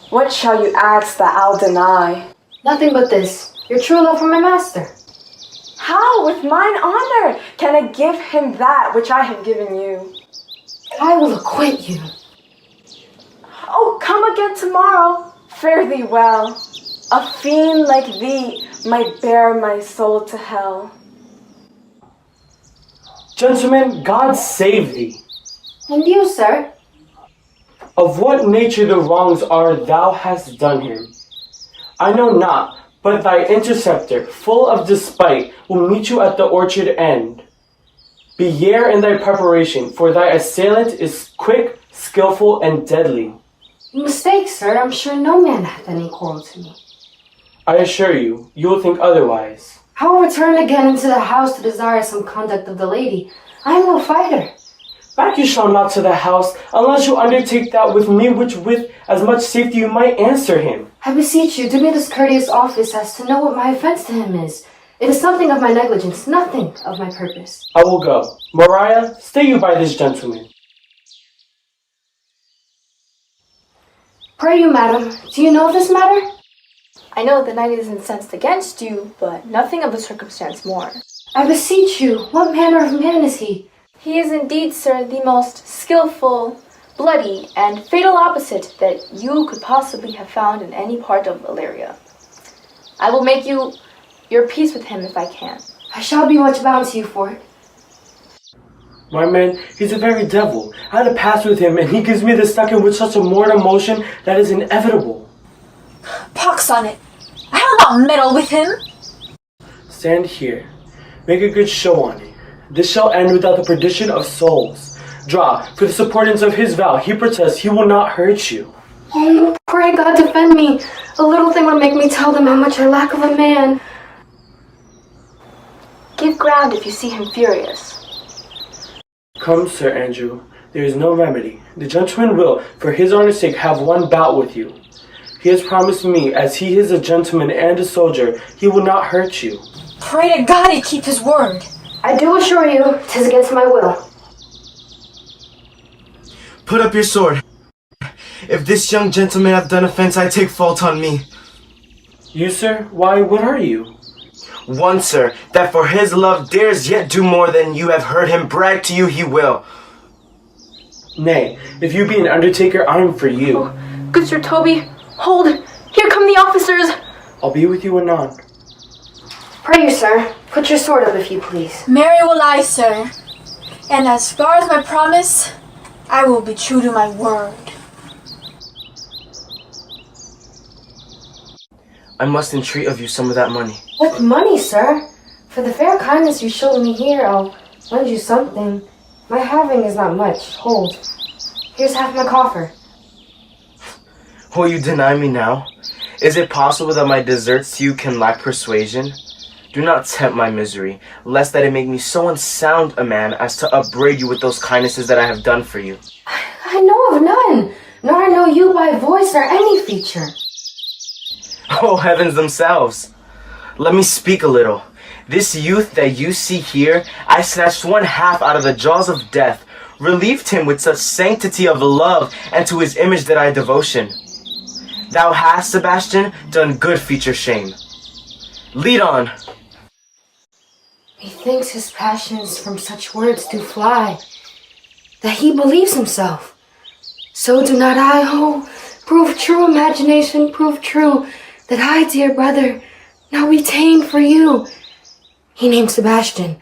What shall you ask that I'll deny? Nothing but this. Your true love for my master. How, with mine honor, can I give him that which I have given you? I will acquit you. Oh, come again tomorrow. Fare thee well. A fiend like thee might bear my soul to hell. Gentlemen, God save thee. And you, sir? Of what nature the wrongs are thou hast done him, I know not, but thy interceptor, full of despite, will meet you at the orchard end. Beware in thy preparation, for thy assailant is quick, skillful, and deadly. You mistake, sir. I'm sure no man hath any quarrel to me. I assure you, you will think otherwise. I will return again into the house to desire some conduct of the lady. I am no fighter. Back you shall not to the house, unless you undertake that with me which with as much safety you might answer him. I beseech you, do me this courteous office as to know what my offense to him is. It is something of my negligence, nothing of my purpose. I will go. Mariah, stay you by this gentleman. Pray you, madam, do you know of this matter? I know the knight is incensed against you, but nothing of the circumstance more. I beseech you, what manner of man is he? He is indeed, sir, the most skillful, bloody, and fatal opposite that you could possibly have found in any part of Illyria. I will make you your peace with him if I can. I shall be much bound to you for it. My man, he's a very devil. I had a pass with him, and he gives me the second with such a mortal motion that is inevitable. Pox on it! I'll not meddle with him! Stand here. Make a good show on it. This shall end without the perdition of souls. Draw, for the supportance of his vow, he protests he will not hurt you. Oh, pray God defend me. A little thing would make me tell them how much I lack of a man. Give ground if you see him furious. Come, Sir Andrew, there is no remedy. The gentleman will, for his honor's sake, have one bout with you. He has promised me, as he is a gentleman and a soldier, he will not hurt you. Pray to God he keep his word. I do assure you, 'tis against my will. Put up your sword. If this young gentleman hath done offense, I take fault on me. You, sir? Why, what are you? One, sir, that for his love dares yet do more than you have heard him brag to you he will. Nay, if you be an undertaker, I am for you. Oh, good Sir Toby, hold! Here come the officers! I'll be with you anon. Pray you, sir, put your sword up if you please. Marry will I, sir. And as far as my promise, I will be true to my word. I must entreat of you some of that money. What money, sir? For the fair kindness you showed me here, I'll lend you something. My having is not much. Hold. Here's half my coffer. Will you deny me now? Is it possible that my deserts to you can lack persuasion? Do not tempt my misery, lest that it make me so unsound a man as to upbraid you with those kindnesses that I have done for you. I know of none, nor I know you by voice or any feature. Oh, heavens themselves! Let me speak a little. This youth that you see here, I snatched one half out of the jaws of death, relieved him with such sanctity of love, and to his image did I devotion. Thou hast, Sebastian, done good feature shame. Lead on. Methinks his passions from such words do fly, that he believes himself. So do not I, oh, prove true imagination, prove true, that I, dear brother, now retain for you. He named Sebastian.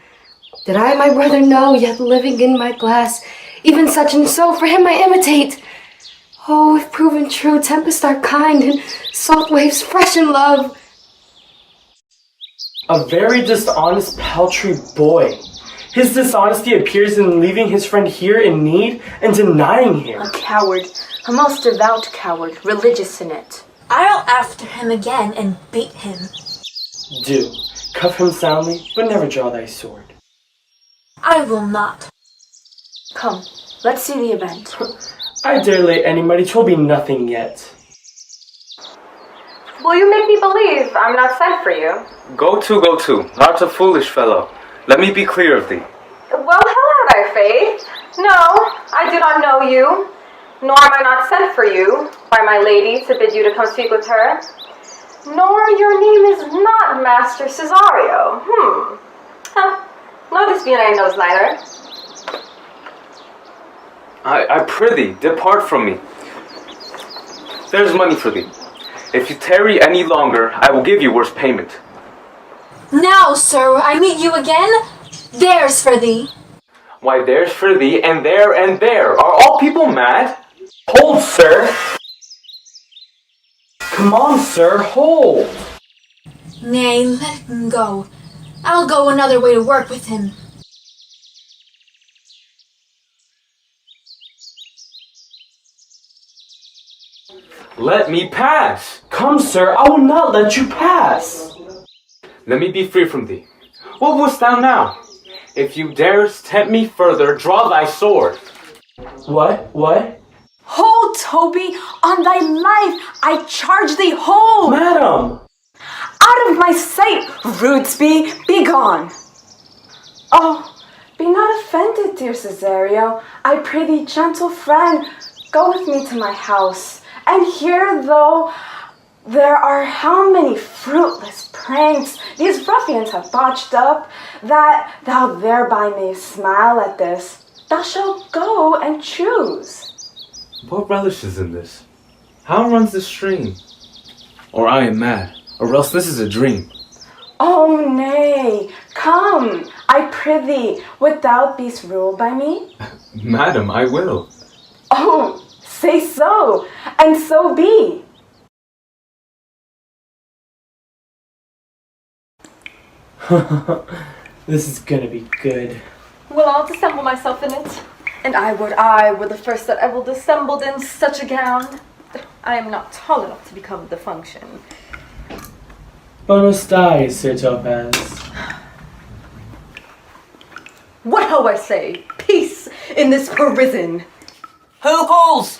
Did I my brother know, yet living in my glass, even such and so for him I imitate. Oh, if proven true, tempests are kind, and salt waves fresh in love. A very dishonest, paltry boy. His dishonesty appears in leaving his friend here in need and denying him. A coward, a most devout coward, religious in it. I'll after him again and beat him. Do. Cuff him soundly, but never draw thy sword. I will not. Come, let's see the event. I dare lay anybody, 'twill be nothing yet. Will you make me believe I'm not sent for you? Go to, not a foolish fellow. Let me be clear of thee. Well, how had I faith? No, I do not know you, nor am I not sent for you by my lady to bid you to come speak with her. Nor your name is not Master Cesario. No, this being I knows neither. I prithee, depart from me. There's money for thee. If you tarry any longer, I will give you worse payment. Now, sir, I meet you again. There's for thee. Why, there's for thee, and there. Are all people mad? Hold, sir! Come on, sir, hold! Nay, let him go. I'll go another way to work with him. Let me pass! Come, sir, I will not let you pass! Let me be free from thee. What wouldst thou now? If you darest tempt me further, draw thy sword. What? Hold, Toby, on thy life, I charge thee, hold! Madam! Out of my sight, Rudesby, be gone! Oh, be not offended, dear Cesario. I pray thee, gentle friend, go with me to my house. And here, though, there are how many fruitless pranks these ruffians have botched up, that thou thereby mayst smile at this, thou shalt go and choose. What relish is in this? How runs the stream? Or I am mad, or else this is a dream. Oh, nay, come, I prithee, wilt thou be'st ruled by me? Madam, I will. Oh, say so, and so be. This is gonna be good. Well, I'll dissemble myself in it. And I were the first that I will dissembled in such a gown. I am not tall enough to become the function. Bonus die, Sir Topaz. What ho I say? Peace in this prison. Who calls?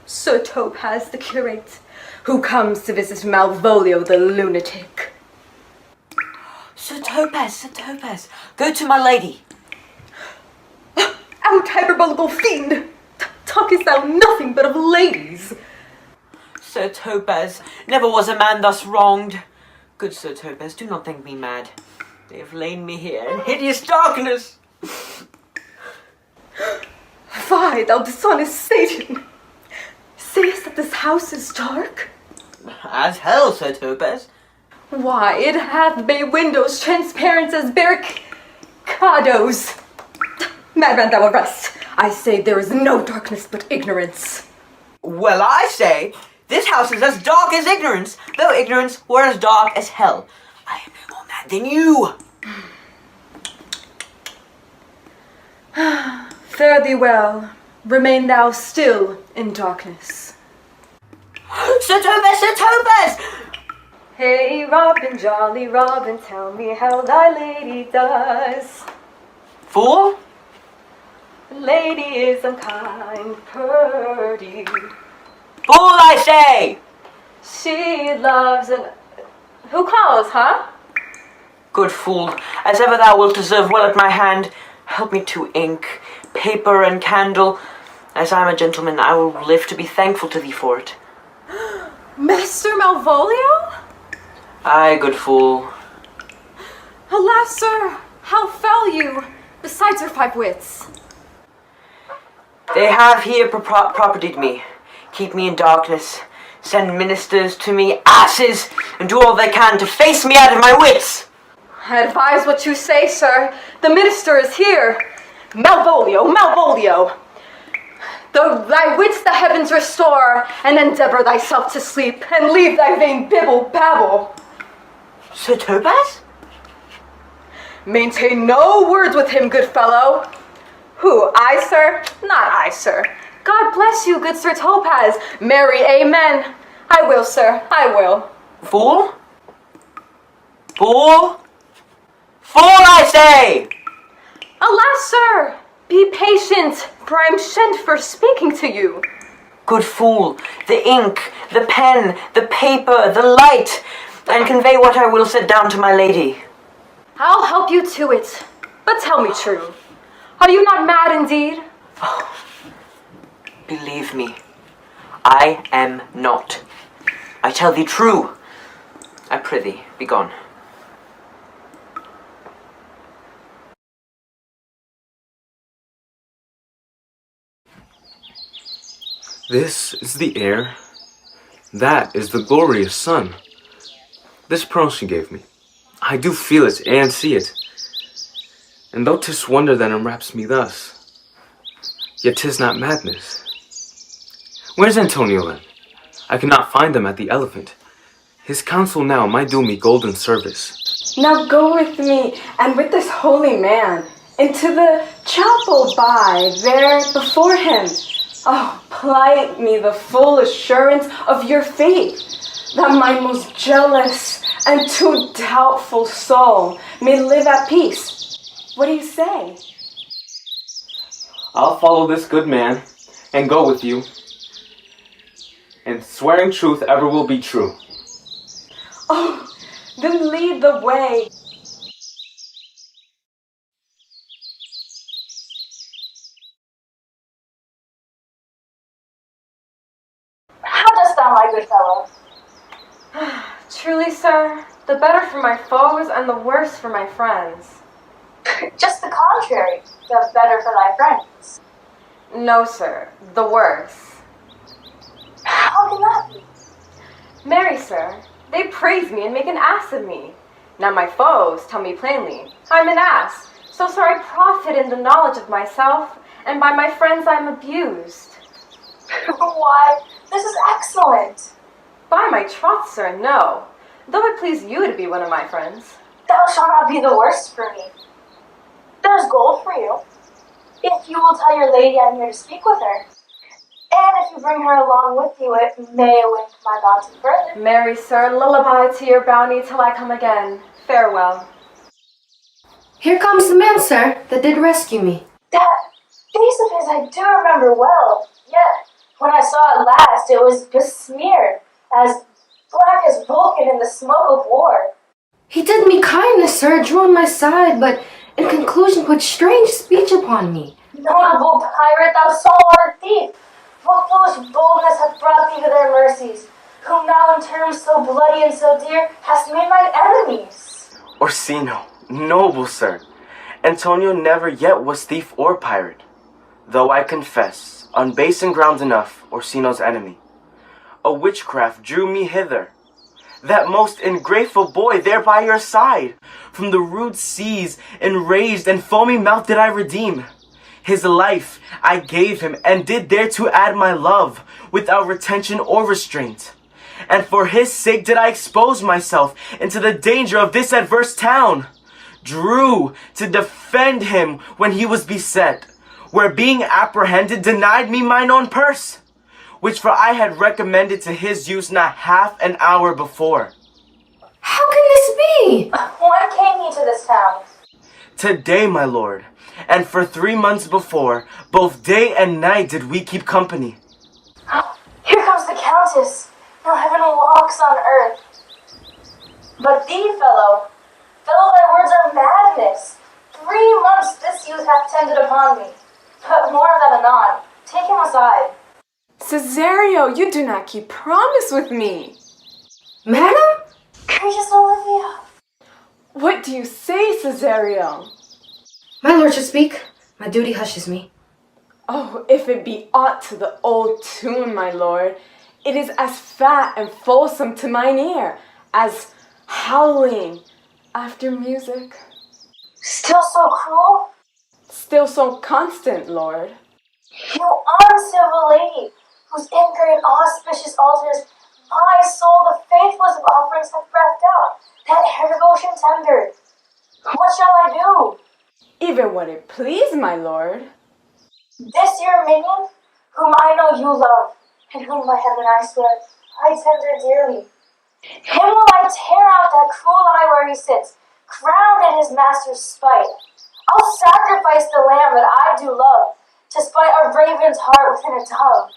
Sir Topaz, the curate, who comes to visit Malvolio, the lunatic. Sir Topaz, go to my lady. Out, hyperbolical fiend! Talkest thou nothing but of ladies? Sir Topaz, never was a man thus wronged. Good Sir Topaz, do not think me mad. They have laid me here in hideous darkness. Fie, thou dishonest Satan! Sayest that this house is dark? As hell, Sir Topaz. Why, it hath bay windows transparent as barricadoes. Madman, thou arrest. I say there is no darkness but ignorance. Well, I say, this house is as dark as ignorance, though ignorance were as dark as hell. I am no more mad than you. Fare thee well. Remain thou still in darkness. Sir Topas! Sir Topas! Hey, Robin, jolly Robin, tell me how thy lady does. Fool? The lady is unkind, purdy. Fool, I say! She loves an... Who calls, huh? Good fool, as ever thou wilt deserve well at my hand, help me to ink, paper, and candle. As I am a gentleman, I will live to be thankful to thee for it. Master Malvolio? Aye, good fool. Alas, sir, how fell you, besides your 5 wits? They have here propertied me, keep me in darkness, send ministers to me, asses, and do all they can to face me out of my wits. I advise what you say, sir. The minister is here. Malvolio, Malvolio. Thy wits the heavens restore, and endeavor thyself to sleep, and leave thy vain bibble babble. Sir Topas? Maintain no words with him, good fellow. Who, I, sir? Not I, sir. God bless you, good Sir Topaz. Marry, amen. I will, sir, I will. Fool? Fool? Fool, I say! Alas, sir, be patient, for I am sent for speaking to you. Good fool, the ink, the pen, the paper, the light, and convey what I will set down to my lady. I'll help you to it, but tell me true. Are you not mad indeed? Oh, believe me, I am not. I tell thee true. I prithee, be gone. This is the air. That is the glorious sun. This pearl she gave me. I do feel it and see it. And though 'tis wonder that enwraps me thus, yet 'tis not madness. Where's Antonio then? I cannot find him at the Elephant. His counsel now might do me golden service. Now go with me, and with this holy man, into the chapel by, there before him. Oh, plight me the full assurance of your faith, that my most jealous and too doubtful soul may live at peace. What do you say? I'll follow this good man and go with you, and swearing truth ever will be true. Oh, then lead the way. How dost thou, my good fellow? Truly, sir, the better for my foes and the worse for my friends. Just the contrary, the better for thy friends. No, sir, the worse. How can that be? Marry, sir, they praise me and make an ass of me. Now my foes tell me plainly, I'm an ass. So, sir, I profit in the knowledge of myself, and by my friends I'm abused. Why, this is excellent. By my troth, sir, no. Though it please you to be one of my friends. Thou shalt not be the worst for me. There's gold for you, if you will tell your lady I'm here to speak with her. And if you bring her along with you, it may awake my bounty further. Marry, sir, lullaby to your bounty till I come again. Farewell. Here comes the man, sir, that did rescue me. That face of his I do remember well, yet when I saw it last, it was besmeared, as black as Vulcan in the smoke of war. He did me kindness, sir, drew on my side, but in conclusion put strange speech upon me. Notable pirate, thou salt-water thief! What foolish boldness hath brought thee to their mercies, whom thou in terms so bloody and so dear hast made mine enemies? Orsino, noble sir, Antonio never yet was thief or pirate, though I confess, on base and ground enough, Orsino's enemy. A witchcraft drew me hither. That most ingrateful boy there by your side, from the rude seas, enraged and foamy mouth did I redeem. His life I gave him, and did there to add my love, without retention or restraint. And for his sake did I expose myself into the danger of this adverse town. drew to defend him when he was beset, where being apprehended denied me mine own purse, which for I had recommended to his use not half an hour before. How can this be? When came he to this town? Today, my lord, and for 3 months before, both day and night did we keep company. Here comes the Countess. Now heaven walks on earth. But thee, fellow, thy words are madness. 3 months this youth hath tended upon me. But more of that anon. Take him aside. Cesario, you do not keep promise with me. Madam? Gracious Olivia. What do you say, Cesario? My lord should speak. My duty hushes me. Oh, if it be aught to the old tune, my lord, it is as fat and fulsome to mine ear as howling after music. Still so cruel? Still so constant, lord. You uncivil lady, whose injury and auspicious altars my soul the faithless of offerings hath breathed out, that air devotion tendered. What shall I do? Even what it please, my lord. This your minion, whom I know you love, and whom by heaven I swear I tender dearly. Him will I tear out that cruel eye where he sits, crowned in his master's spite. I'll sacrifice the lamb that I do love, to spite a raven's heart within a dove.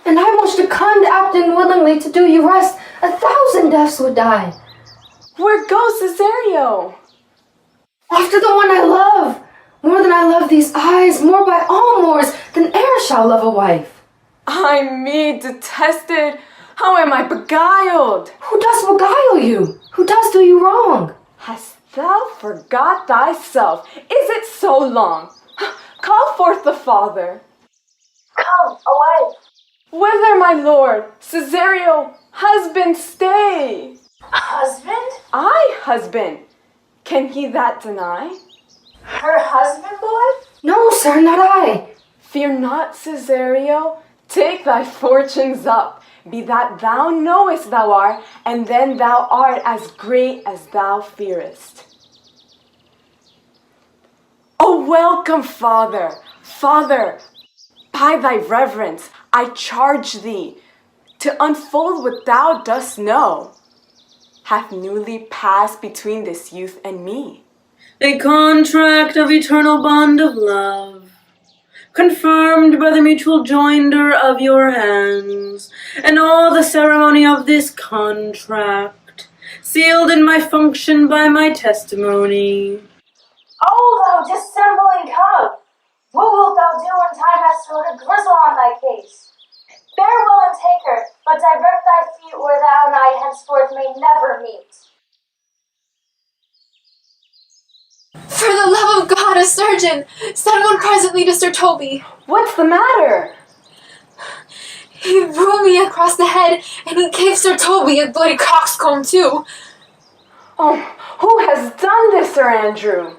And I most declined apt and willingly to do you rest. 1,000 deaths would die. Where goes Cesario? After the one I love. More than I love these eyes, more by all Moors than e'er shall love a wife. I me detested. How am I beguiled? Who does beguile you? Who does do you wrong? Hast thou forgot thyself? Is it so long? Call forth the father. Come, away. Whither, my lord? Cesario, husband, stay. Husband? I, husband. Can he that deny? Her husband, boy? No, sir, not I. Fear not, Cesario. Take thy fortunes up. Be that thou knowest thou art, and then thou art as great as thou fearest. O welcome, Father! Father, by thy reverence, I charge thee to unfold what thou dost know hath newly passed between this youth and me. A contract of eternal bond of love, confirmed by the mutual joinder of your hands, and all the ceremony of this contract, sealed in my function by my testimony. O thou dissembling cub! What wilt thou do when time hath thrown a grizzle on thy case? Farewell and take her, but direct thy feet where thou and I henceforth may never meet. For the love of God, a surgeon! Send one presently to Sir Toby. What's the matter? He threw me across the head, and he gave Sir Toby a bloody coxcomb too. Oh, who has done this, Sir Andrew?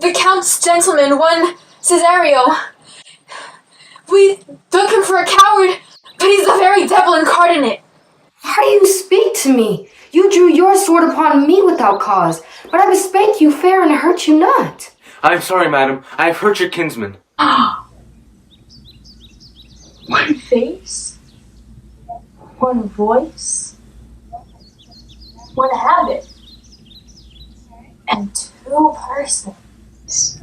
The Count's gentleman, one Cesario. We took him for a coward, but he's the very devil incarnate. Why do you speak to me? You drew your sword upon me without cause, but I bespake you fair and hurt you not. I am sorry, madam. I have hurt your kinsman. One face, one voice, one habit, and 2 persons.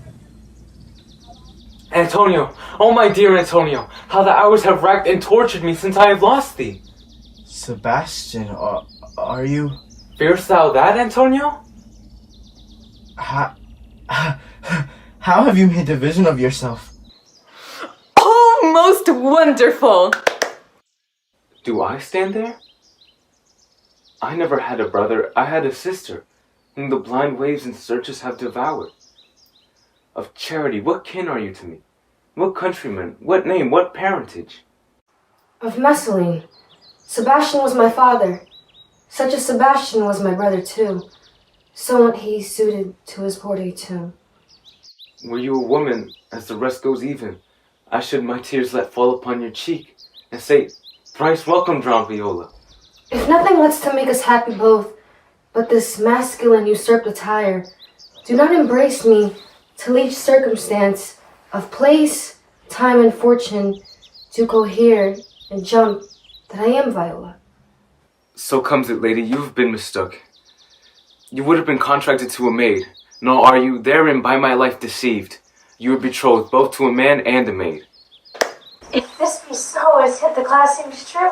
Antonio! Oh, my dear Antonio! How the hours have racked and tortured me since I have lost thee! Sebastian, are you... Fearest thou that, Antonio? How have you made division of yourself? Oh, most wonderful! Do I stand there? I never had a brother. I had a sister, whom the blind waves and searches have devoured. Of charity, what kin are you to me? What countryman? What name? What parentage? Of Messalene. Sebastian was my father. Such a Sebastian was my brother too. Somewhat he suited to his portrait too. Were you a woman, as the rest goes even, I should my tears let fall upon your cheek, and say, thrice welcome, drowned Viola. If nothing lets to make us happy both, but this masculine usurped attire do not embrace me till each circumstance of place, time, and fortune do cohere and jump that I am Viola. So comes it, lady, you have been mistook. You would have been contracted to a maid, nor are you therein by my life deceived. You are betrothed both to a man and a maid. If this be so, as yet the class seems true,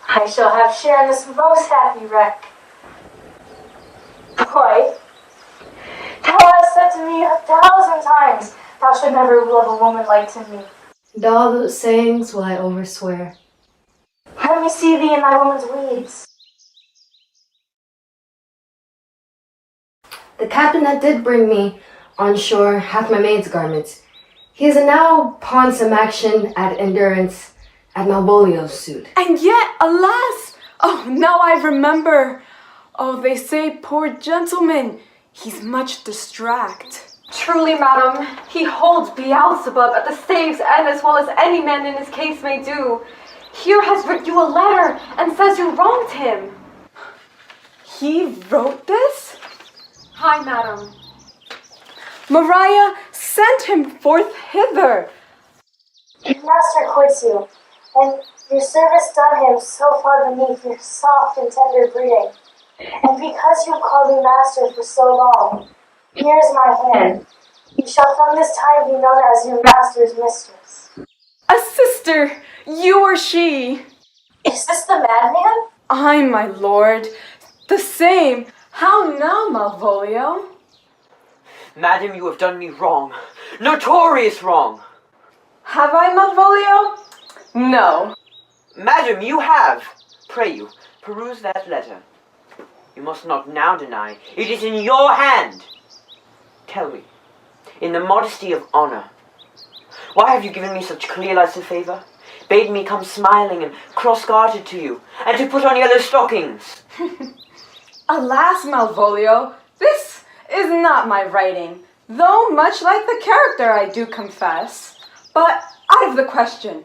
I shall have share in this most happy wreck. Boy, thou hast said to me 1,000 times, thou should never love a woman like to me. And all those sayings will I overswear. Let me see thee in thy woman's weeds. The captain that did bring me on shore hath my maid's garments. He is now upon some action at endurance at Malvolio's suit. And yet, alas! Oh, now I remember. Oh, they say, poor gentleman, he's much distract. Truly, madam, he holds Beelzebub at the stave's end as well as any man in his case may do. Here has writ you a letter and says you wronged him. He wrote this? Hi, madam. Maria sent him forth hither. Your master quits you, and your service done him so far beneath your soft and tender breeding. And because you have called me master for so long, here is my hand. You shall from this time be known as your master's mistress. A sister, you or she? Is this the madman? I, my lord. The same. How now, Malvolio? Madam, you have done me wrong. Notorious wrong. Have I, Malvolio? No. Madam, you have. Pray you, peruse that letter. You must not now deny. It is in your hand. Tell me, in the modesty of honor, why have you given me such clear lights of favor? Bade me come smiling and cross-gartered to you, and to put on yellow stockings. Alas, Malvolio, this is not my writing, though much like the character I do confess. But out of the question,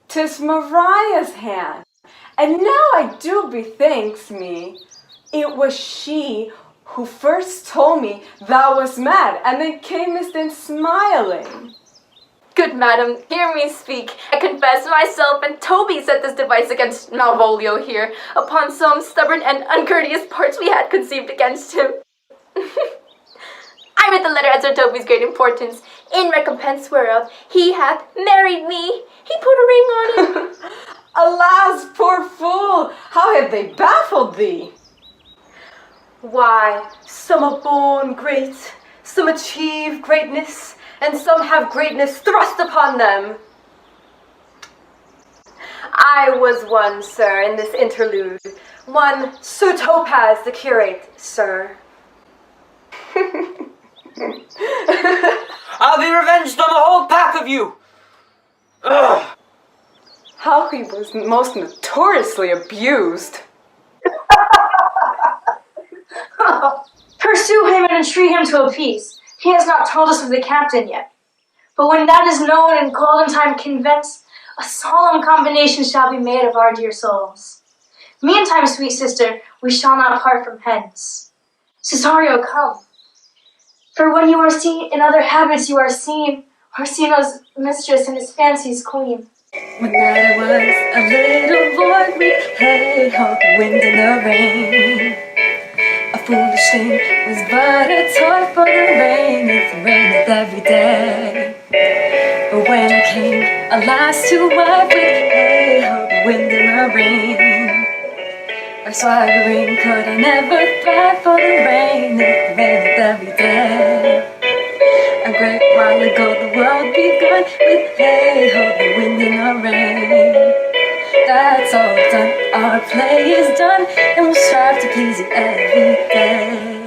'tis Maria's hand, and now I do bethinks me, it was she who first told me thou wast mad, and then camest in smiling. Good madam, hear me speak. I confess myself and Toby set this device against Malvolio here, upon some stubborn and uncourteous parts we had conceived against him. I read the letter at Sir Toby's great importance, in recompense whereof he hath married me. He put a ring on it. Alas, poor fool, how have they baffled thee? Why, some are born great, some achieve greatness, and some have greatness thrust upon them. I was one, sir, in this interlude. One Sir Topaz, the curate, sir. I'll be revenged on the whole pack of you! Ugh. How he was most notoriously abused. Pursue him and entreat him to a peace. He has not told us of the captain yet. But when that is known and golden time convinced, a solemn combination shall be made of our dear souls. Meantime, sweet sister, we shall not part from hence. Cesario, come. For when you are seen in other habits, you are seen, Orsino's mistress and his fancy's queen. When I was a little boy, we played home, the wind and the rain. A foolish thing was but a toy for the rain. It rained every day. But when I came, alas, to what we played home, the wind and the rain. Our swaggering could I never thrive for the rain. It rained every day. A great while ago the world begun with hey-ho, the wind and the rain. That's all done, our play is done, and we'll strive to please you every day.